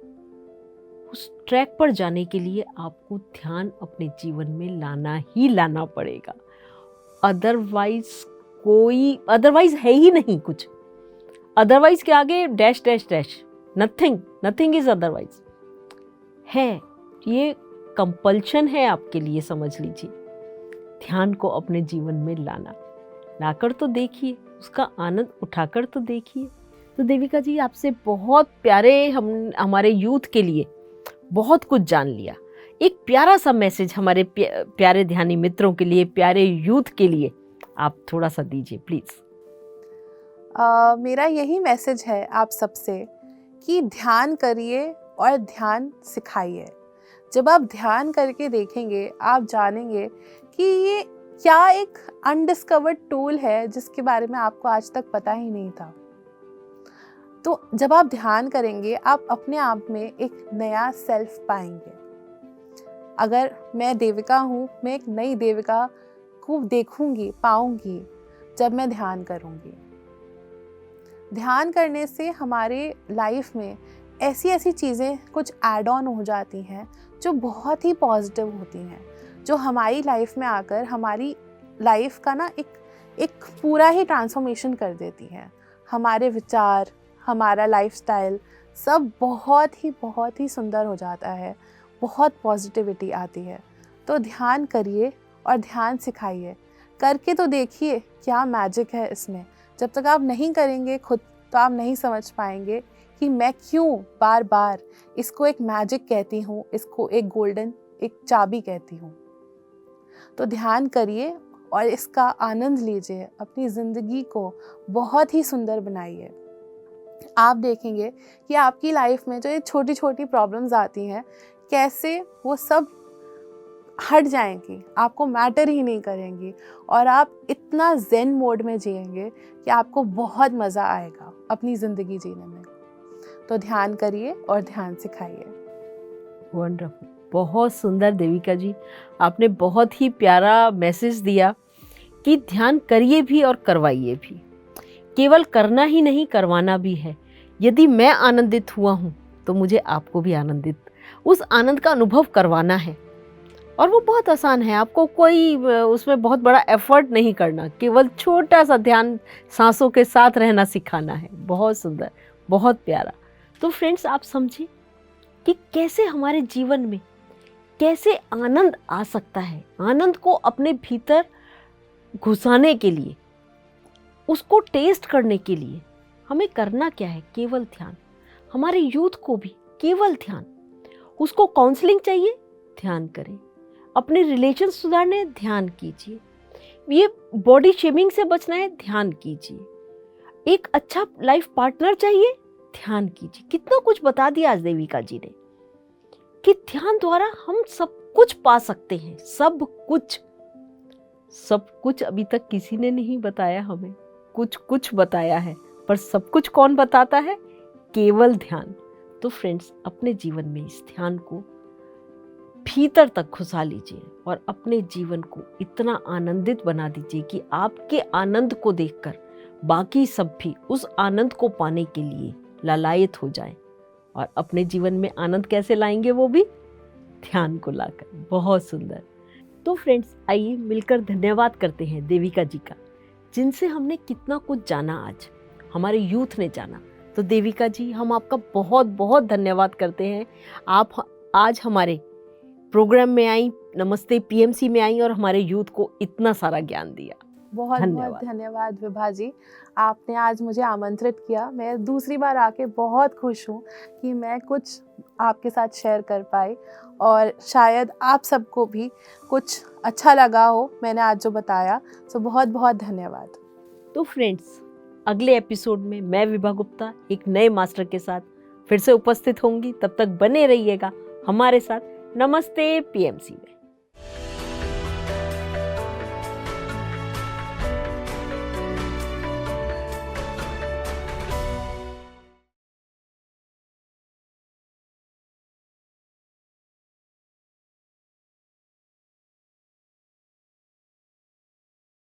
उस ट्रैक पर जाने के लिए आपको ध्यान अपने जीवन में लाना ही लाना पड़ेगा। अदरवाइज है ही नहीं कुछ। अदरवाइज के आगे dash dash dash, nothing is otherwise है। ये कंपल्शन है आपके लिए, समझ लीजिए। ध्यान को अपने जीवन में लाकर तो देखिए, उसका आनंद उठाकर तो देखिए। तो देविका जी, आपसे बहुत प्यारे हमारे यूथ के लिए बहुत कुछ जान लिया। एक प्यारा सा मैसेज हमारे प्यारे ध्यानी मित्रों के लिए, प्यारे यूथ के लिए आप थोड़ा सा दीजिए प्लीज। मेरा यही मैसेज है आप सबसे कि ध्यान करिए और ध्यान सिखाइए। जब आप ध्यान करके देखेंगे आप जानेंगे कि ये क्या एक अनडिस्कवर्ड टूल है जिसके बारे में आपको आज तक पता ही नहीं था। तो जब आप ध्यान करेंगे आप अपने आप में एक नया सेल्फ पाएंगे। अगर मैं देविका हूँ, मैं एक नई देविका को देखूंगी, पाऊंगी जब मैं ध्यान करूंगी। ध्यान करने से हमारे लाइफ में ऐसी ऐसी चीज़ें कुछ ऐड ऑन हो जाती हैं जो बहुत ही पॉजिटिव होती हैं, जो हमारी लाइफ में आकर हमारी लाइफ का ना एक पूरा ही ट्रांसफॉर्मेशन कर देती हैं। हमारे विचार, हमारा लाइफस्टाइल सब बहुत ही सुंदर हो जाता है, बहुत पॉजिटिविटी आती है। तो ध्यान करिए और ध्यान सिखाइए, करके तो देखिए क्या मैजिक है इसमें। जब तक आप नहीं करेंगे खुद, तो आप नहीं समझ पाएंगे कि मैं क्यों बार बार इसको एक मैजिक कहती हूँ, इसको एक गोल्डन, एक चाबी कहती हूँ। तो ध्यान करिए और इसका आनंद लीजिए, अपनी ज़िंदगी को बहुत ही सुंदर बनाइए। आप देखेंगे कि आपकी लाइफ में जो ये छोटी छोटी प्रॉब्लम्स आती हैं, कैसे वो सब हट जाएंगी, आपको मैटर ही नहीं करेंगी, और आप इतना ज़ेन मोड में जिएंगे कि आपको बहुत मज़ा आएगा अपनी ज़िंदगी जीने में। तो ध्यान करिए और ध्यान सिखाइए। वंडरफुल, बहुत सुंदर देविका जी, आपने बहुत ही प्यारा मैसेज दिया कि ध्यान करिए भी और करवाइए भी। केवल करना ही नहीं, करवाना भी है। यदि मैं आनंदित हुआ हूँ तो मुझे आपको भी उस आनंद का अनुभव करवाना है। और वो बहुत आसान है, आपको कोई उसमें बहुत बड़ा एफर्ट नहीं करना, केवल छोटा सा ध्यान, सांसों के साथ रहना सिखाना है। बहुत सुंदर, बहुत प्यारा। तो फ्रेंड्स, आप समझिए कि कैसे हमारे जीवन में कैसे आनंद आ सकता है। आनंद को अपने भीतर घुसाने के लिए, उसको टेस्ट करने के लिए हमें करना क्या है? केवल ध्यान। हमारे यूथ को भी केवल ध्यान। उसको काउंसलिंग चाहिए, ध्यान करें। अपने रिलेशन सुधारने, ध्यान कीजिए। ये बॉडी शेमिंग से बचना है, ध्यान कीजिए। एक अच्छा लाइफ पार्टनर चाहिए, ध्यान कीजिए। कितना कुछ बता दिया आज देविका जी ने कि ध्यान द्वारा हम सब कुछ पा सकते हैं। सब कुछ अभी तक किसी ने नहीं बताया हमें, कुछ बताया है, पर सब कुछ कौन बताता है? केवल ध्यान। तो फ्रेंड्स, अपने जीवन में इस ध्यान को भीतर तक घुसा लीजिए और अपने जीवन को इतना आनंदित बना दीजिए कि आपके आनंद को देखकर बाकी सब भी उस आनंद को पाने के लिए लालायित हो जाएं। और अपने जीवन में आनंद कैसे लाएंगे? वो भी ध्यान को लाकर। बहुत सुंदर। तो फ्रेंड्स, आइए मिलकर धन्यवाद करते हैं देविका जी का, जिनसे हमने कितना कुछ जाना, आज हमारे यूथ ने जाना। तो देविका जी, हम आपका बहुत बहुत धन्यवाद करते हैं। आप आज हमारे प्रोग्राम में आई, नमस्ते पीएमसी में आई और हमारे यूथ को इतना सारा ज्ञान दिया। बहुत धन्यवाद। धन्यवाद विभा जी, आपने आज मुझे आमंत्रित किया। मैं दूसरी बार आके बहुत खुश हूँ कि मैं कुछ आपके साथ शेयर कर पाई और शायद आप सबको भी कुछ अच्छा लगा हो मैंने आज जो बताया। सो बहुत बहुत धन्यवाद। तो फ्रेंड्स, अगले एपिसोड में मैं विभा गुप्ता एक नए मास्टर के साथ फिर से उपस्थित होंगी। तब तक बने रहिएगा हमारे साथ। नमस्ते पीएमसी में।